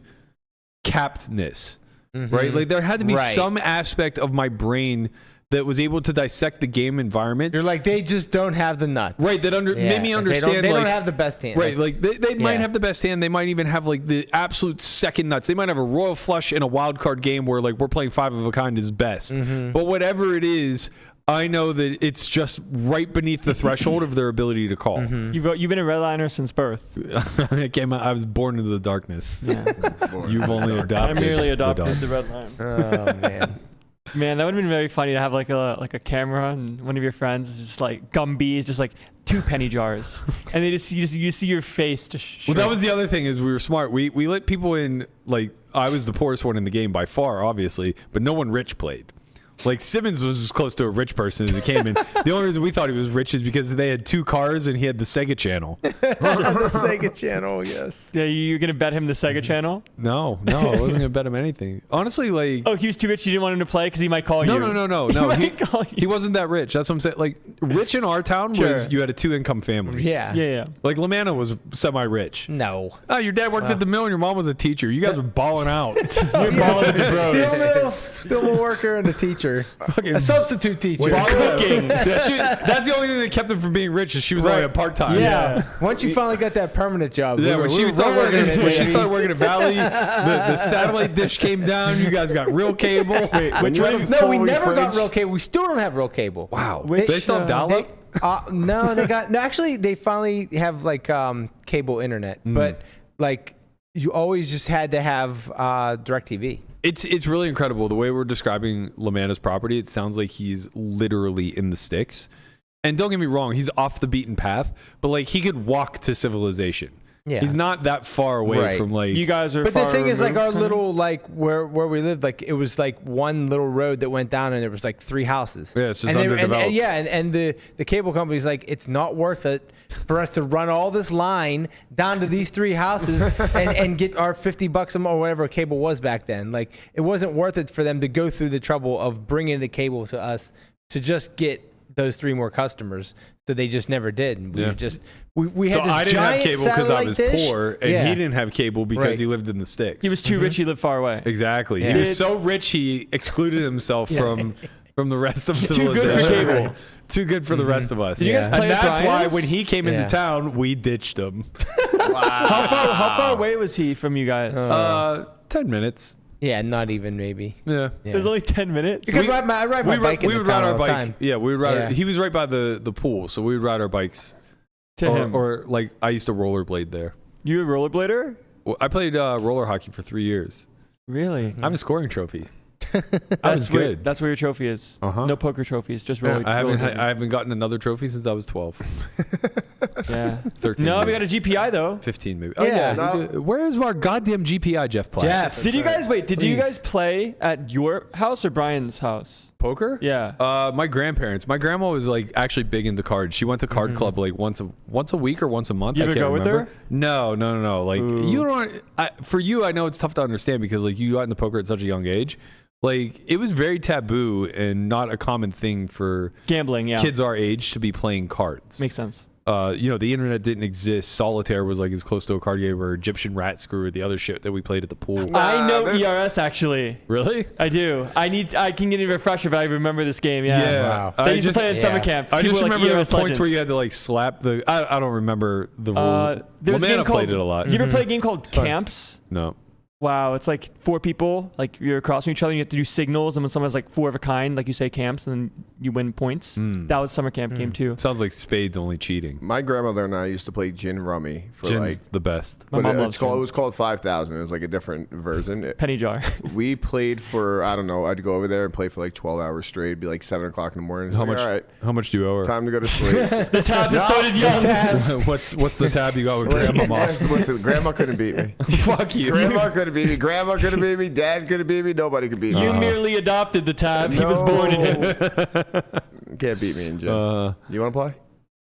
cappedness, right? There had to be some aspect of my brain that was able to dissect the game environment. You're they just don't have the nuts. Right, that made me understand. They don't have the best hand. Right, they might have the best hand. They might even have the absolute second nuts. They might have a royal flush in a wild card game where we're playing 5 of a kind is best. But whatever it is, I know that it's just right beneath the threshold of their ability to call. You've been a redliner since birth. I was born into the darkness. Yeah. You've only adopted. I merely adopted the red line. Oh man. Man, that would have been very funny to have a camera and one of your friends is just Gumby is just 2 penny jars, and they you see your face just. Well, that was the other thing is we were smart. We let people in. I was the poorest one in the game by far, obviously, but no one rich played. Simmons was as close to a rich person as he came in. The only reason we thought he was rich is because they had 2 cars and he had the Sega channel. The Sega channel, yes. Yeah, you're gonna bet him the Sega channel? No, I wasn't gonna bet him anything. Honestly, Oh, he was too rich. You didn't want him to play because he might call you. No. might call you. He wasn't that rich. That's what I'm saying. Rich in our town was you had a 2-income family. Yeah. Yeah. Lamana was semi-rich. No. Oh, your dad worked at the mill and your mom was a teacher. You guys were balling out. You're balling bros. Still a worker and a teacher. A substitute teacher. Cooking. That's the only thing that kept him from being rich is she was only a part-time. Yeah. Once you finally got that permanent job. Yeah, when she started working at Valley, the satellite dish came down. You guys got real cable. No, we never got real cable. We still don't have real cable. Wow. They still have dial-up? No, they got. No, actually, they finally have cable internet, but you always just had to have DirecTV. It's really incredible the way we're describing Lamana's property. It sounds like he's literally in the sticks. And don't get me wrong, he's off the beaten path, but he could walk to civilization. Yeah. He's not that far away from you guys are. But far the thing is, removed, our kinda? little where we lived, it was one little road that went down, and there was 3 houses. Yeah, it's just and underdeveloped. and the cable company's it's not worth it for us to run all this line down to these 3 houses and get our $50 or whatever cable was back then. It wasn't worth it for them to go through the trouble of bringing the cable to us to just get those 3 more customers. So they just never did. And we Yeah. just we So had this I didn't have giant cable because I satellite was dish. poor, and Yeah. he didn't have cable because Right. he lived in the sticks. He was too rich. He lived far away. exactly. Yeah. He was Did- so rich he excluded himself from the rest of Too civilization. good for cable. Too good for the rest of us. Did you guys Yeah. play and at that's why Brian's? when he came Yeah. into town, we ditched him. How far away was he from you guys? 10 minutes. Yeah, not even maybe. Yeah. Yeah. It was only 10 minutes. Because I ride my bike in we the would town ride our all the bike. time. Yeah, we would ride. Yeah. He was right by the pool, so we would ride our bikes. to him. Or like I used to rollerblade there. You a rollerblader? Well, I played roller hockey for 3 years. Really? I have a scoring trophy. That's good. Where, that's where your trophy is. Uh-huh. No poker trophies, just Yeah, roller. I haven't gotten another trophy since I was 12. Yeah. 13. No, we maybe. got a GPI though. 15 maybe. Yeah. Oh, yeah. Where is our goddamn GPI, Jeff Platt? Jeff. Did you guys wait? Did you Please. guys play at your house or Brian's house? Poker? Yeah. My grandparents. My grandma was like actually big into cards. She went to card club like once a week or once a month. You I ever can't go with remember. her? No. Like Ooh. you don't. For you, I know it's tough to understand because like you got into poker at such a young age. Like it was very taboo and not a common thing for Gambling, yeah. kids our age to be playing cards. Makes sense. The internet didn't exist. Solitaire was like as close to a card game or Egyptian rat screw or the other shit that we played at the pool. I know there's- ERS actually. Really? I do. I can get a refresher, but I remember this game. Yeah. Wow. They used to play it in yeah. summer camp. I People just were like remember ERS the points where legends. you had to like slap the. I don't remember the rules. There was a game Lamana called, played it a lot. You ever play a game called Camps? No. Wow, it's like 4 people, like you're across from each other, and you have to do signals, and when someone's like 4 of a kind, like you say camps, and then you win points. That was summer camp game too. Sounds like spades only cheating. My grandmother and I used to play gin rummy for Gin's like. the best. My But mom it loves gin. was called 5,000. It was like a different version. Penny jar. We played for, I don't know, I'd go over there and play for like 12 hours straight. It'd be like 7 o'clock in the morning. It's How like, much? All right, How much do you owe her? time to go to sleep. The tab has started young. what's the tab you got with Grandma? Listen, Grandma couldn't beat me. Fuck you. Grandma couldn't beat me. Grandma couldn't beat me. Dad couldn't beat me. Nobody could beat me. You merely adopted the tab. He was born in it. Can't beat me in gin. You want to play?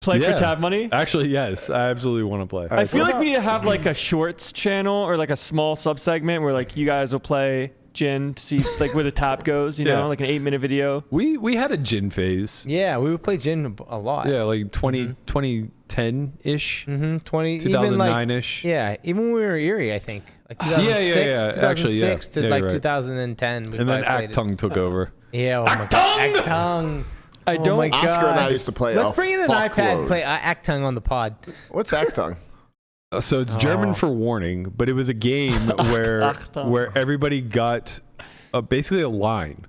Play Yeah. for tab money. Actually, yes. I absolutely want to play. All right, I feel what like we about- need to have like a shorts channel or like a small subsegment where like you guys will play gin to see like where the tab goes. You Yeah. know, like an 8-minute video. We had a gin phase. Yeah, we would play gin a lot. Yeah, like 2010-ish. 20, even 2009-ish. like, even when we were Erie, I think. Like Yeah, 2006, yeah. Actually, yeah. 2006 to Yeah, like you're right. 2010. we And then probably played it. Actung took over. Yeah, oh my God. Actung. I don't. my Oscar and I God. used to play Let's a bring in an iPad fuckload. and play Actung on the pod. What's Actung? So it's German Oh. for warning, but it was a game where everybody got basically a line,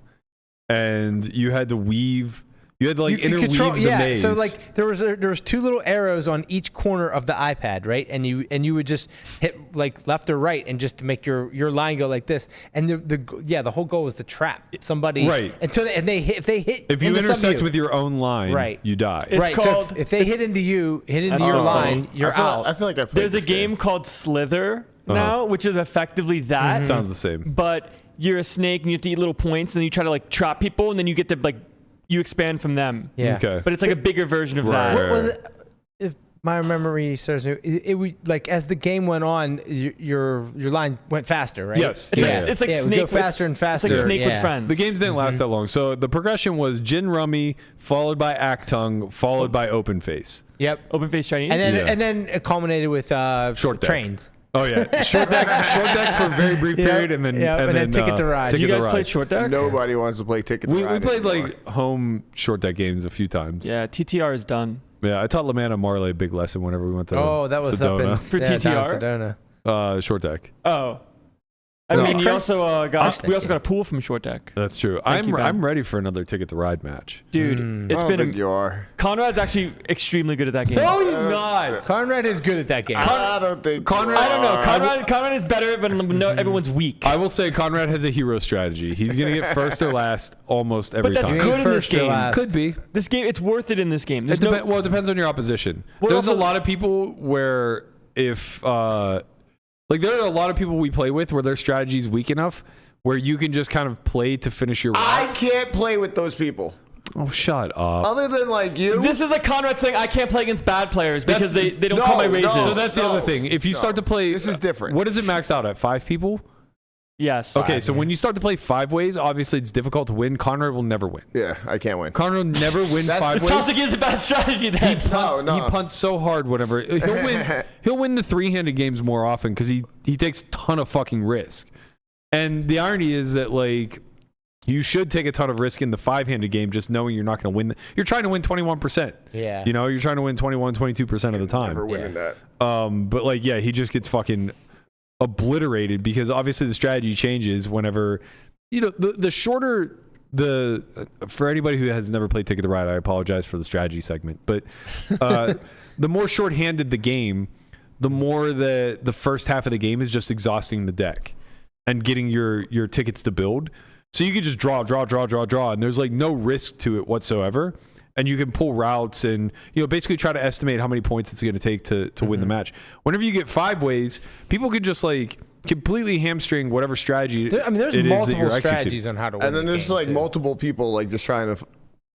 and you had to weave. You had to like You interweave control, the yeah. maze. So like there was 2 little arrows on each corner of the iPad, right? And you would just hit like left or right, and just to make your line go like this. And the whole goal was to trap somebody, Right. Until they hit if you into some intersect of you. with your own line, Right. you die. It's right. So called- if they hit into you, That's your so line, funny. you're out. I feel like I played There's a this game called Slither now, which is effectively that. Sounds the same. But you're a snake and you have to eat little points, and then you try to like trap people, and then you get to like you expand from them. Yeah. Okay. But it's like a bigger version of Right. that. What was it? If my memory serves me, it would like as the game went on, your line went faster, right? Yes. It's Yeah. like it's like Yeah, it would Snake go with- faster and faster. It's like Snake with Yeah. friends. The games didn't last that long. So the progression was Gin Rummy, followed by Actung, followed by Open Face. Yep. Open face Chinese. And then it culminated with Short deck. trains. Oh yeah, short deck for a very brief period, and then and then Ticket to Ride. you Ticket to guys Ride. played short deck? Nobody wants to play Ticket to We Ride played anymore. like home short deck games a few times. Yeah, TTR is done. Yeah, I taught Lamana Marley a big lesson whenever we went to That was up in Sedona. For down in TTR? Sedona. Short deck. Oh. I No. mean, you also got Crank a pool from short deck. That's true. Thank you, Ben. I'm ready for another Ticket to Ride match. Dude, I it's don't been think you are. Conrad's actually extremely good at that game. No, he's not. Conrad is good at that game. I don't think Conrad- I don't know. Conrad. Conrad is better, but no, everyone's weak. I will say Conrad has a hero strategy. He's gonna get first or last almost every But that's time. good in this First or game. last. Could be. This game, it's worth it in this game. It depends on your opposition. Well, There's also- a lot of people where if there are a lot of people we play with where their strategy is weak enough where you can just kind of play to finish your I route. can't play with those people. Oh, shut up. Other than like you. This is like Conrad saying, I can't play against bad players because That's- they don't no, call my no. raises. So that's the No, other thing. If you no. start to play, This is different. What does it max out at? 5 people? Yes. Okay, so when you start to play 5 ways, obviously it's difficult to win. Conrad will never win. Yeah, I can't win. Conrad will never win 5 It ways. sounds like it's a bad strategy then. He punts so hard whenever he'll win. He'll win the 3-handed games more often because he takes a ton of fucking risk. And the irony is that like you should take a ton of risk in the 5-handed game, just knowing you're not going to win. You're trying to win 21%. Yeah. You know, you're trying to win 21, 22% of the time. Never winning that. But like, yeah, he just gets fucking obliterated because obviously the strategy changes whenever, you know, the shorter for anybody who has never played Ticket to Ride, I apologize for the strategy segment, but the more short-handed the game, the more the first half of the game is just exhausting the deck and getting your tickets to build. So you can just draw, and there's like no risk to it whatsoever. And you can pull routes and, you know, basically try to estimate how many points it's going to take to win the match. Whenever you get 5 ways, people can just like completely hamstring whatever strategy There's multiple strategies on how to win. And then there's like multiple people like just trying to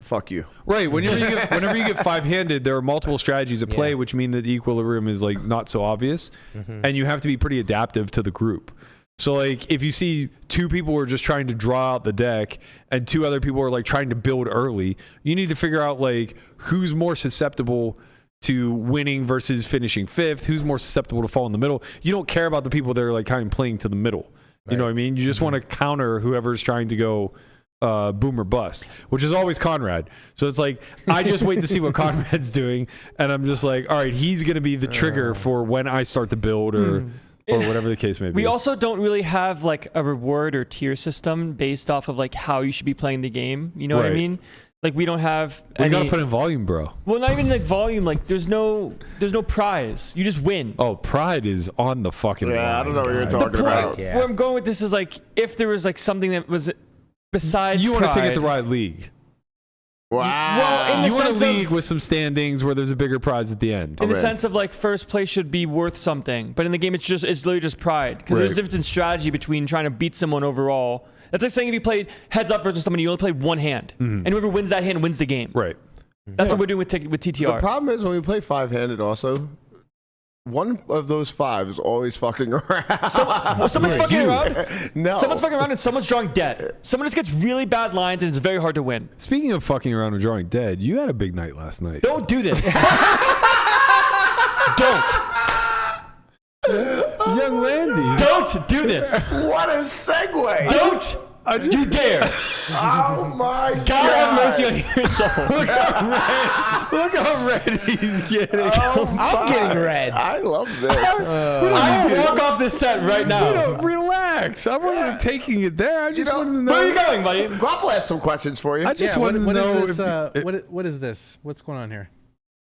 fuck you. Right. Whenever you get 5-handed, there are multiple strategies at play, which mean that the equilibrium is like not so obvious, and you have to be pretty adaptive to the group. So like if you see 2 people who are just trying to draw out the deck and 2 other people are like trying to build early, you need to figure out like who's more susceptible to winning versus finishing 5th, who's more susceptible to fall in the middle. You don't care about the people that are like kind of playing to the middle. Right. You know what I mean? You just want to counter whoever's trying to go boom or bust, which is always Conrad. So it's like I just wait to see what Conrad's doing, and I'm just like, all right, he's going to be the trigger for when I start to build or whatever the case may be. We also don't really have like a reward or tier system based off of like how you should be playing the game. You know what I mean? Like we don't have We gotta put in volume, bro. Well, not even like volume. Like there's no prize. You just win. Oh, pride is on the fucking line. I don't know what you're talking about. Yeah. Where I'm going with this is like if there was like something that was besides you want to pride, take it to Ride League. Wow. Well, in the You want a sense of- league with some standings where there's a bigger prize at the end. in the sense of like first place should be worth something, but in the game it's literally just pride because there's a difference in strategy between trying to beat someone overall. That's like saying if you played heads up versus someone, you only played 1 hand, and whoever wins that hand wins the game. Right. That's what we're doing with TTR. The problem is when we play 5-handed also, one of those 5 is always fucking around. Someone's fucking around. No. Someone's fucking around and someone's drawing dead. Someone just gets really bad lines and it's very hard to win. Speaking of fucking around and drawing dead, you had a big night last night. Don't do this. Don't. Young Landy. Don't do this. What a segue. Don't you dare. Oh my God. God have mercy on your soul. Look how red he's getting. I'm getting red. I love this. I will walk off this set right now. Relax. I wasn't taking it there. I just wanted to know. Where are you going, buddy? Guapo has some questions for you. I just Yeah, wanted to what know is this? if What is this? What's going on here?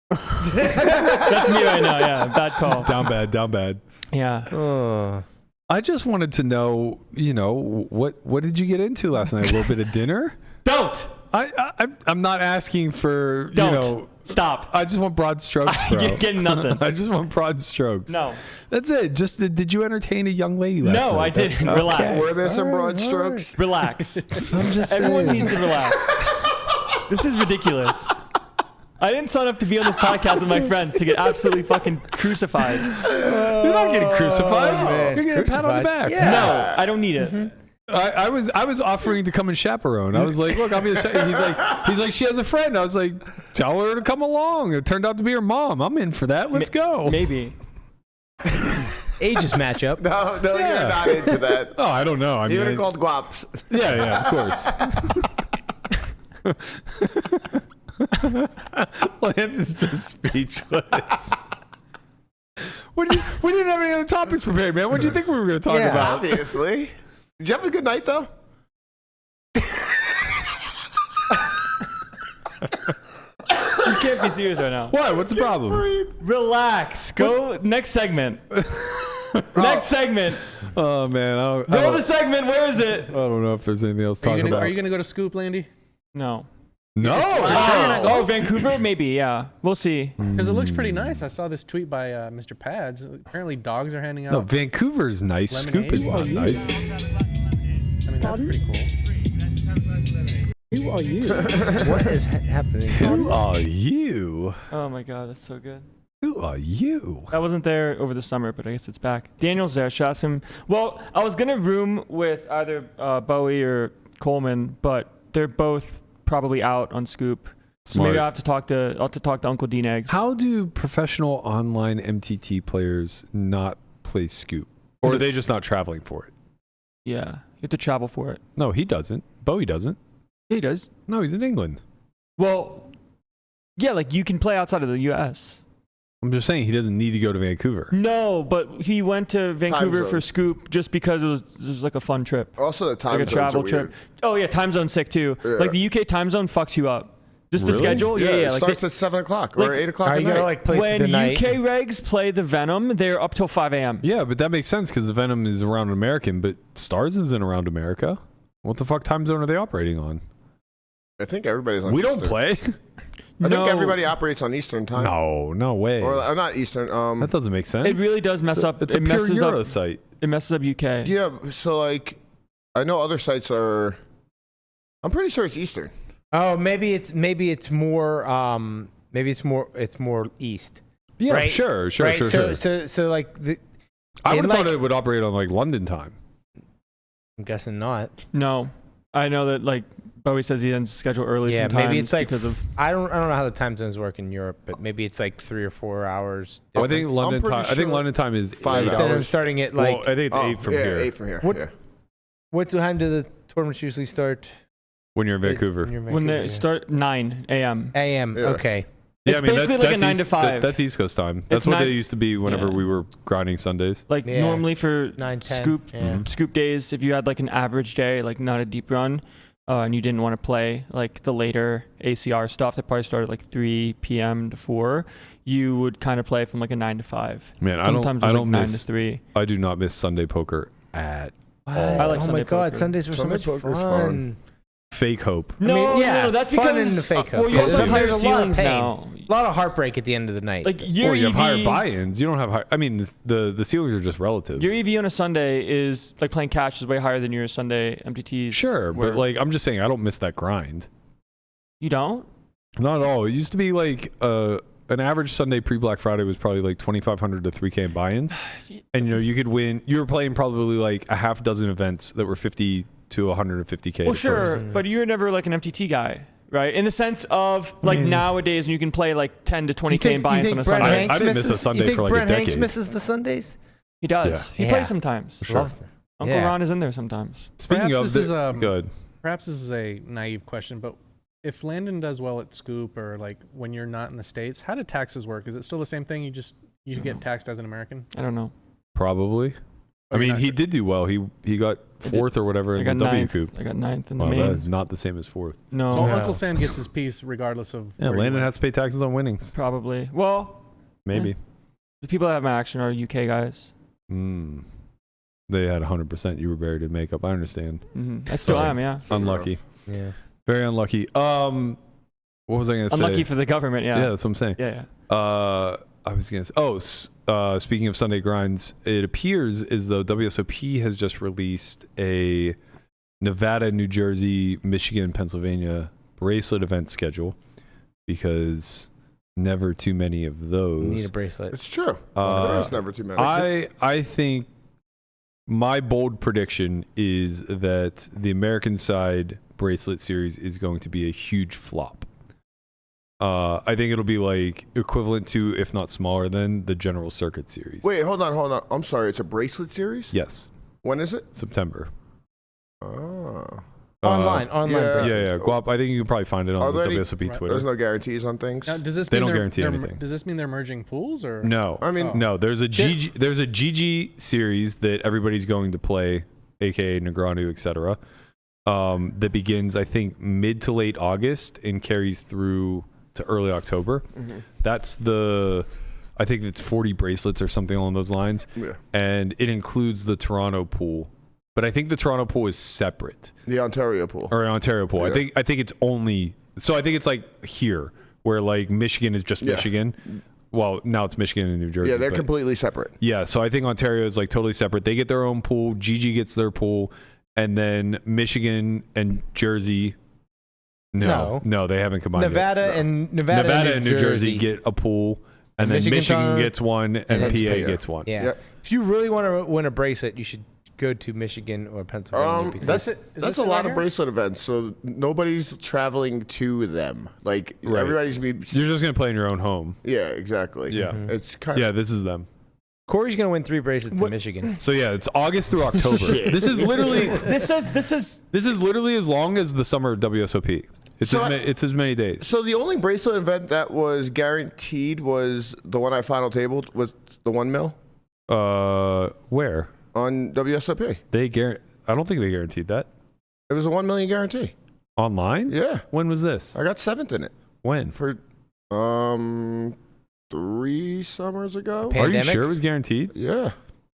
That's me right now. Yeah, bad call. down bad. Yeah. I just wanted to know, you know, what did you get into last night? A little bit of dinner? Don't. I'm not asking for, Don't. you know. Stop. I just want broad strokes, bro. You're getting nothing. I just want broad strokes. No. That's it. Just did you entertain a young lady last night? No, I didn't. Okay. Relax. Were there some broad strokes? Relax. I'm just Everyone saying. needs to relax. This is ridiculous. I didn't sign up to be on this podcast with my friends to get absolutely fucking crucified. You're not getting crucified. man. You're getting a pat on the back. Yeah. No, I don't need it. I was offering to come and chaperone. I was like, look, I'll be a he's like, she has a friend. I was like, tell her to come along. It turned out to be her mom. I'm in for that. Let's go. Maybe. Ages matchup. No, Yeah. you're not into that. Oh, I don't know. I You would mean, have called Guaps. yeah, of course. Landon's just speechless. We didn't have any other topics prepared, man. What do you think we were going to talk Yeah. about? Obviously. Did you have a good night, though? You can't be serious right now. What? What's the problem? Relax. Go next segment. Next segment. Oh man, Go the segment. Where is it? I don't know if there's anything else to talk about. Are you gonna go to Scoop, Landy? No. No. Oh, Vancouver? Maybe, yeah. We'll see. Because it looks pretty nice. I saw this tweet by Mr. Pads. Apparently, dogs are handing out. No, Vancouver's nice. Scoop is not nice. I mean, that's pretty cool. Who are you? What is happening? Who are you? Oh my god, that's so good. Who are you? I wasn't there over the summer, but I guess it's back. Daniel's there. Shouts him. Well, I was gonna room with either Bowie or Coleman, but they're both probably out on Scoop. So Smart. maybe I'll have to talk to Uncle Dean Eggs. How do professional online MTT players not play Scoop? Or are they just not traveling for it? Yeah, you have to travel for it. No, he doesn't. Bowie doesn't. Yeah, he does. No, he's in England. Well, yeah, like you can play outside of the U.S. I'm just saying he doesn't need to go to Vancouver. No, but he went to Vancouver zone. for Scoop just because it was like a fun trip. Also, the time Like a zones travel are trip. weird. Oh yeah, time zone sick too. Yeah. Like the UK time zone fucks you up. Just the Really? schedule. Yeah, Yeah. it Like starts at 7 o'clock or like, 8 o'clock Are at you gonna night. like play when the night? UK regs play the Venom, they're up till 5 a.m. Yeah, but that makes sense because the Venom is around American, but Stars isn't around America. What the fuck time zone are they operating on? I think everybody's on We don't Eastern. play. I No, think everybody operates on Eastern time. No way. Or not Eastern. That doesn't make sense. it really does mess up. It's a it pure messes Euro up. site. It messes up UK. Yeah, so like, I know other sites are. I'm pretty sure it's Eastern. Oh, maybe it's more it's more east. Yeah, Right? sure. Right? So like I would have like- thought it would operate on like London time. I'm guessing not. No, I know that like Bowie says he ends schedule early. Yeah, sometimes maybe it's like because of. I don't know how the time zones work in Europe, but maybe it's like 3 or 4 hours. Oh, I think difference. London pretty time. I think sure London time is 5 8 Instead of hours. starting at like Well, I think it's 8 from yeah, here 8 from here. What- Yeah. what time do the tournaments usually start? when you're in Vancouver. When they start 9 a.m. a.m. Yeah. Okay. Yeah, It's basically like a 9 to 5. That's East Coast time. That's It's what 9 they used to be whenever Yeah. we were grinding Sundays. Like Yeah. normally for 9, 10. Scoop Yeah. Scoop days, if you had like an average day, like not a deep run, and you didn't want to play like the later ACR stuff that probably started like 3 p.m. to 4, you would kind of play from like a 9 to 5. Man, Sometimes I it was don't like 9 to miss. 3. I do not miss Sunday poker at What? I like oh Sunday my god, poker. Sundays were so Sunday much poker's fun. fun. fake hope. No, yeah, no, that's fun in because the fake well, hope. you also have There's higher a lot of ceilings pain. now. A lot of heartbreak at the end of the night. Like your Well, you EV, have higher buy-ins. You don't have high. I mean, the ceilings are just relative. your EV on a Sunday is like playing cash is way higher than your Sunday MTTs. Sure, where- but like I'm just saying, I don't miss that grind. you don't. Not at all. It used to be like an average Sunday pre-Black Friday was probably like 2,500 to 3K in buy-ins, and you could win. You were playing probably like a half dozen events that were 50 to 150K. Well, at sure, first. but you're never like an MTT guy, right? In the sense of like nowadays, when you can play like 10 to 20K in buy-ins on a Brent Sunday. I Hanks didn't miss a misses- Sunday you think for like a Brent Hanks decade. misses the Sundays? He does. Yeah. He plays sometimes. Sure. Loves them. Uncle Yeah. Ron is in there sometimes. Speaking Perhaps of, this is, good. Perhaps this is a naive question, but if Landon does well at Scoop or like when you're not in the States, how do taxes work? Is it still the same thing? You get taxed as an American? I don't know. Probably. Oh, I you're mean, not he sure? did do well. He got fourth or whatever I in got the W ninth. Coupe. I got ninth in the Well, that main. is not the same as fourth. No, So No. Uncle Sam gets his piece regardless of. Yeah, where you Landon went. has to pay taxes on winnings. probably. Well, Maybe. the people that have my action are UK guys. Mm. They had 100%. You were buried in makeup. I understand. I still Sorry. am, yeah. Unlucky. Yeah. Very unlucky. What was I going to say? Unlucky for the government, Yeah, yeah. that's what I'm saying. Yeah, I was going to say, speaking of Sunday grinds, it appears as though WSOP has just released a Nevada, New Jersey, Michigan, Pennsylvania bracelet event schedule because never too many of those. Need a bracelet. It's true. Uh, There's never too many. I think my bold prediction is that the American side bracelet series is going to be a huge flop. I think it'll be like equivalent to, if not smaller than, the General Circuit series. Wait, hold on. I'm sorry. It's a bracelet series? Yes, When is it? September. Oh. Online yeah. Yeah, bracelet. yeah. Guap, I think you can probably find it Are on the there any- WSOP Right. Twitter. There's no guarantees on things? Now, does this They mean don't they're- guarantee they're- anything. Does this mean they're merging pools or? No, I mean, no. There's a GG series that everybody's going to play, aka Negreanu, etc. That begins, I think, mid to late August and carries through to early October. That's I think it's 40 bracelets or something along those lines, Yeah. and it includes the Toronto pool. But I think the Toronto pool is separate, The Ontario pool. or an Ontario pool. Yeah. I think it's only. So I think it's like here, where like Michigan is just Yeah. Michigan. Well, now it's Michigan and New Jersey. Yeah, they're but- completely separate. yeah, so I think Ontario is like totally separate. They get their own pool. GG gets their pool, and then Michigan and Jersey. No, they haven't combined. Nevada yet. and Nevada and New Jersey get a pool, And then Michigan's Michigan on- gets one, and that's PA PA. gets one. Yeah. Yep. If you really want to win a bracelet, you should go to Michigan or Pennsylvania. because That's a lot of bracelet events, so nobody's traveling to them. Like Right. everybody's You're just gonna play in your own home. yeah, exactly. Yeah. It's kind Yeah, this is them. Corey's going to win 3 bracelets in Michigan. So yeah, it's August through October. This is literally This is literally as long as the summer WSOP. It's So it's as many days. So the only bracelet event that was guaranteed was the one I final tabled was the 1 mil Where on WSOP. I don't think they guaranteed that. It was a 1 million guarantee. Online? Yeah, When was this? I got 7th in it When? for 3 summers ago. Pan- Are you Pandemic? sure it was guaranteed? Yeah,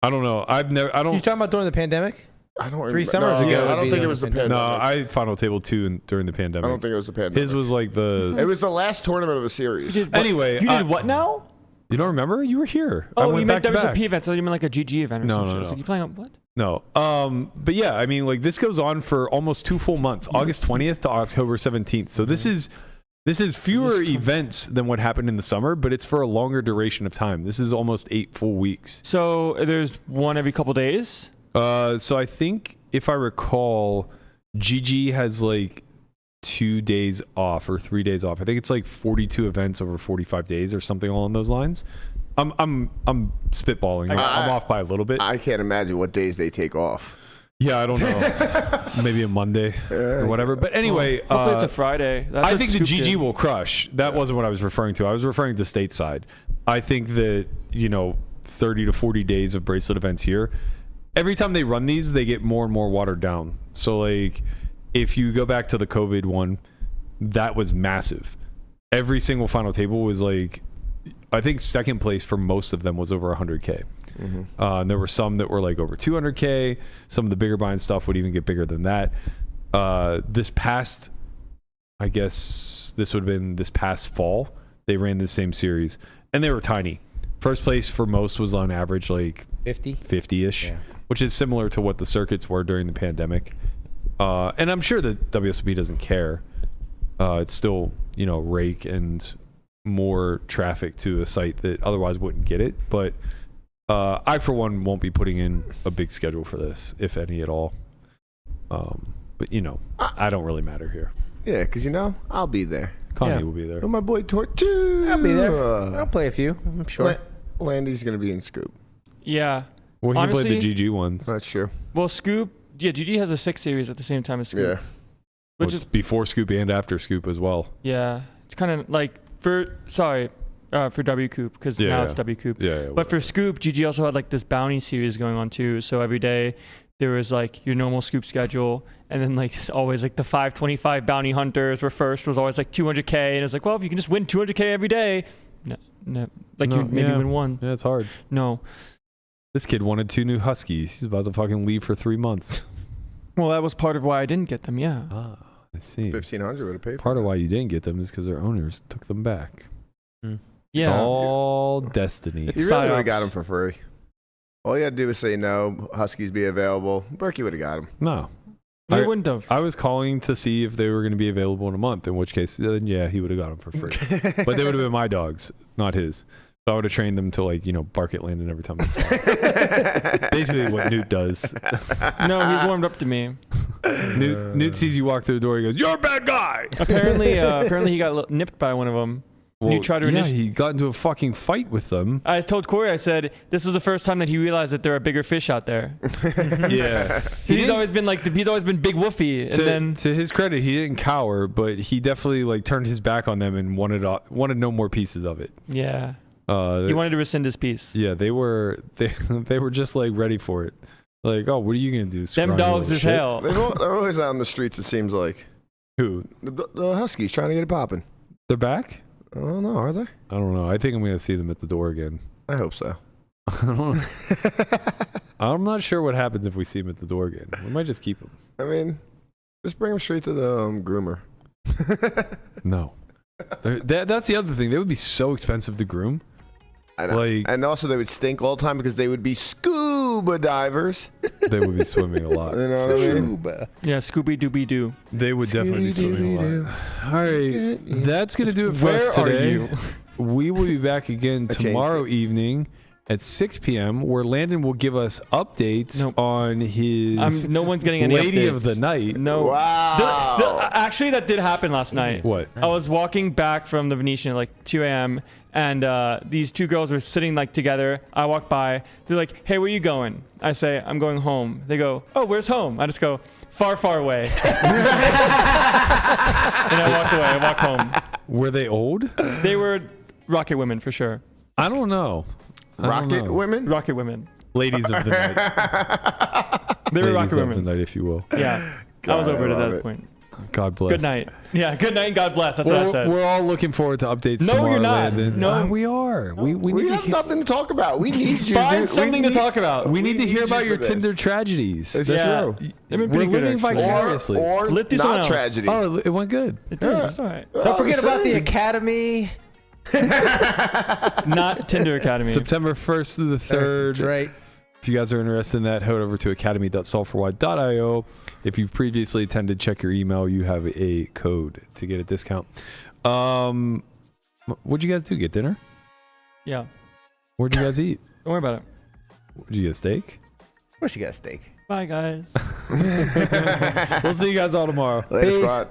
I don't know. I You don't. talking about during the pandemic? I don't 3 remember. summers No, ago I would don't be think the it was the pandemic. pandemic. No, I final table 2 during the pandemic. I don't think it was the pandemic. His was like the. It was the last tournament of the series. Anyway, you did what now? You don't remember? You were here. I Oh, went you meant back to back. WSOP event, so you meant like a GG event or No, some no, shit. no. It's like you playing on what? No. But yeah, I mean, like this goes on for almost 2 full months, August 20th to October 17th. So this is fewer events than what happened in the summer, but it's for a longer duration of time. This is almost 8 full weeks. So there's one every couple days. So I think if I recall, GG has like 2 days off or 3 days off. I think it's like 42 events over 45 days or something along those lines. I'm spitballing. I'm off by a little bit. I can't imagine what days they take off. Yeah, I don't know. Maybe a Monday or whatever. But anyway, Hopefully it's a Friday. That's I what think the Scoop GG did. will crush. That wasn't what I was referring to. I was referring to stateside. I think that, 30 to 40 days of bracelet events here, every time they run these, they get more and more watered down. So, like, if you go back to the COVID one, that was massive. Every single final table was like, I think second place for most of them was over 100K. And there were some that were like over 200K. Some of the bigger buying stuff would even get bigger than that. This past, I guess this would have been this past fall, they ran the same series and they were tiny. First place for most was on average like 50-ish, which is similar to what the circuits were during the pandemic. And I'm sure that WSOP doesn't care. It's still, rake and more traffic to a site that otherwise wouldn't get it. But I, for one, won't be putting in a big schedule for this, if any at all. But, I don't really matter here. Yeah, because I'll be there. Connie will be there. And my boy Tortu. I'll be there. I'll play a few, I'm sure. Landy's going to be in Scoop. Yeah. Well, he Honestly, played the GG ones. That's true. Well, Scoop. Yeah, GG has a 6 series at the same time as Scoop. Yeah. Which Which is is before Scoop and after Scoop as well. yeah. It's kind of like for W Coop because Yeah, now it's yeah. W Coop. Yeah. But for Scoop, GG also had like this bounty series going on too. So every day there was like your normal Scoop schedule, and then like it's always like the 525 bounty hunters were first was always like 200K, and it's like, well, if you can just win 200K every day, no, like you maybe win one. Yeah, it's hard. No, This kid wanted 2 new Huskies. He's about to fucking leave for 3 months. well that was part of why I didn't get them. Yeah. Ah, I see. 1,500 would have paid for Part of that. why you didn't get them is because their owners took them back. It's Yeah. all destiny. It's You really would have psyops. got him for free. All you had to do was say no, Huskies be available. Berkey would have got him. No. They I- wouldn't have. I was calling to see if they were going to be available in a month, in which case, then yeah, he would have got them for free. But they would have been my dogs, not his. So I would have trained them to bark at Landon every time they saw it. Basically what Newt does. No, he's warmed up to me. Newt sees you walk through the door, he goes, "You're a bad guy!" Apparently he got nipped by one of them. Well, you try to yeah, he got into a fucking fight with them. I told Corey, I said, this is the first time that he realized that there are bigger fish out there. Yeah. He's always been big woofy. And then To his credit, he didn't cower, but he definitely turned his back on them and wanted no more pieces of it. yeah, he wanted to rescind his piece. Yeah, they were just like ready for it. Like, oh, what are you gonna do? Them scrawny dogs little is shit? hell. They're always out on the streets, it seems like. Who? The Huskies trying to get it popping. They're back? I don't know, are they? I don't know. I think I'm gonna see them at the door again. I hope so. I don't know. I'm not sure what happens if we see them at the door again. We might just keep them. I mean, just bring them straight to the groomer. No. That's the other thing. They would be so expensive to groom. I know. Like- And also they would stink all the time because they would be scuba divers. They would be swimming a lot. You know what I mean? Yeah, Scooby Dooby Doo. They would definitely be swimming a lot. All right. That's going to do it for Where us are today. you? we will be back again I changed tomorrow it. evening at 6 p.m. where Landon will give us updates Nope. on his No one's getting any lady updates. of the night. No. Wow. Actually, that did happen last night. What? I was walking back from the Venetian at like 2 a.m. and these two girls were sitting like together. I walk by. They're like, "Hey, where you going?" I say, "I'm going home." They go, "Oh, where's home?" I just go, "Far, far away." And I walk away. I walk home. Were they old? They were rocket women for sure. I don't know. I don't Rocket know. women? Rocket women. Ladies of the night. They were Ladies rocket of the women. night, if you will. Yeah. God, I was over I it at love that it. point. God bless. Good night. Yeah, good night and God bless. That's what I said. We're all looking forward to updates No, tomorrow, you're not. Landon. No. We are. We We need to have nothing to talk about. We need you. Find dude. something We to talk about. We need to hear you about for your this. Tinder tragedies. It's Yeah. true. They've been We're pretty good, living actually. vicariously. Or Let's do something not else. tragedy. Oh, it went good. It did. It's all right. Don't forget I'm about the saying. academy. Not Tinder Academy. September 1st to the 3rd. That's right. If you guys are interested in that, head over to academy.solveforwhy.io. If you've previously attended, check your email. You have a code to get a discount. What'd you guys do? Get dinner? Yeah. Where'd you guys eat? Don't worry about it. Did you get a steak? Of course, you got a steak. Bye, guys. We'll see you guys all tomorrow. Later, Peace. squad.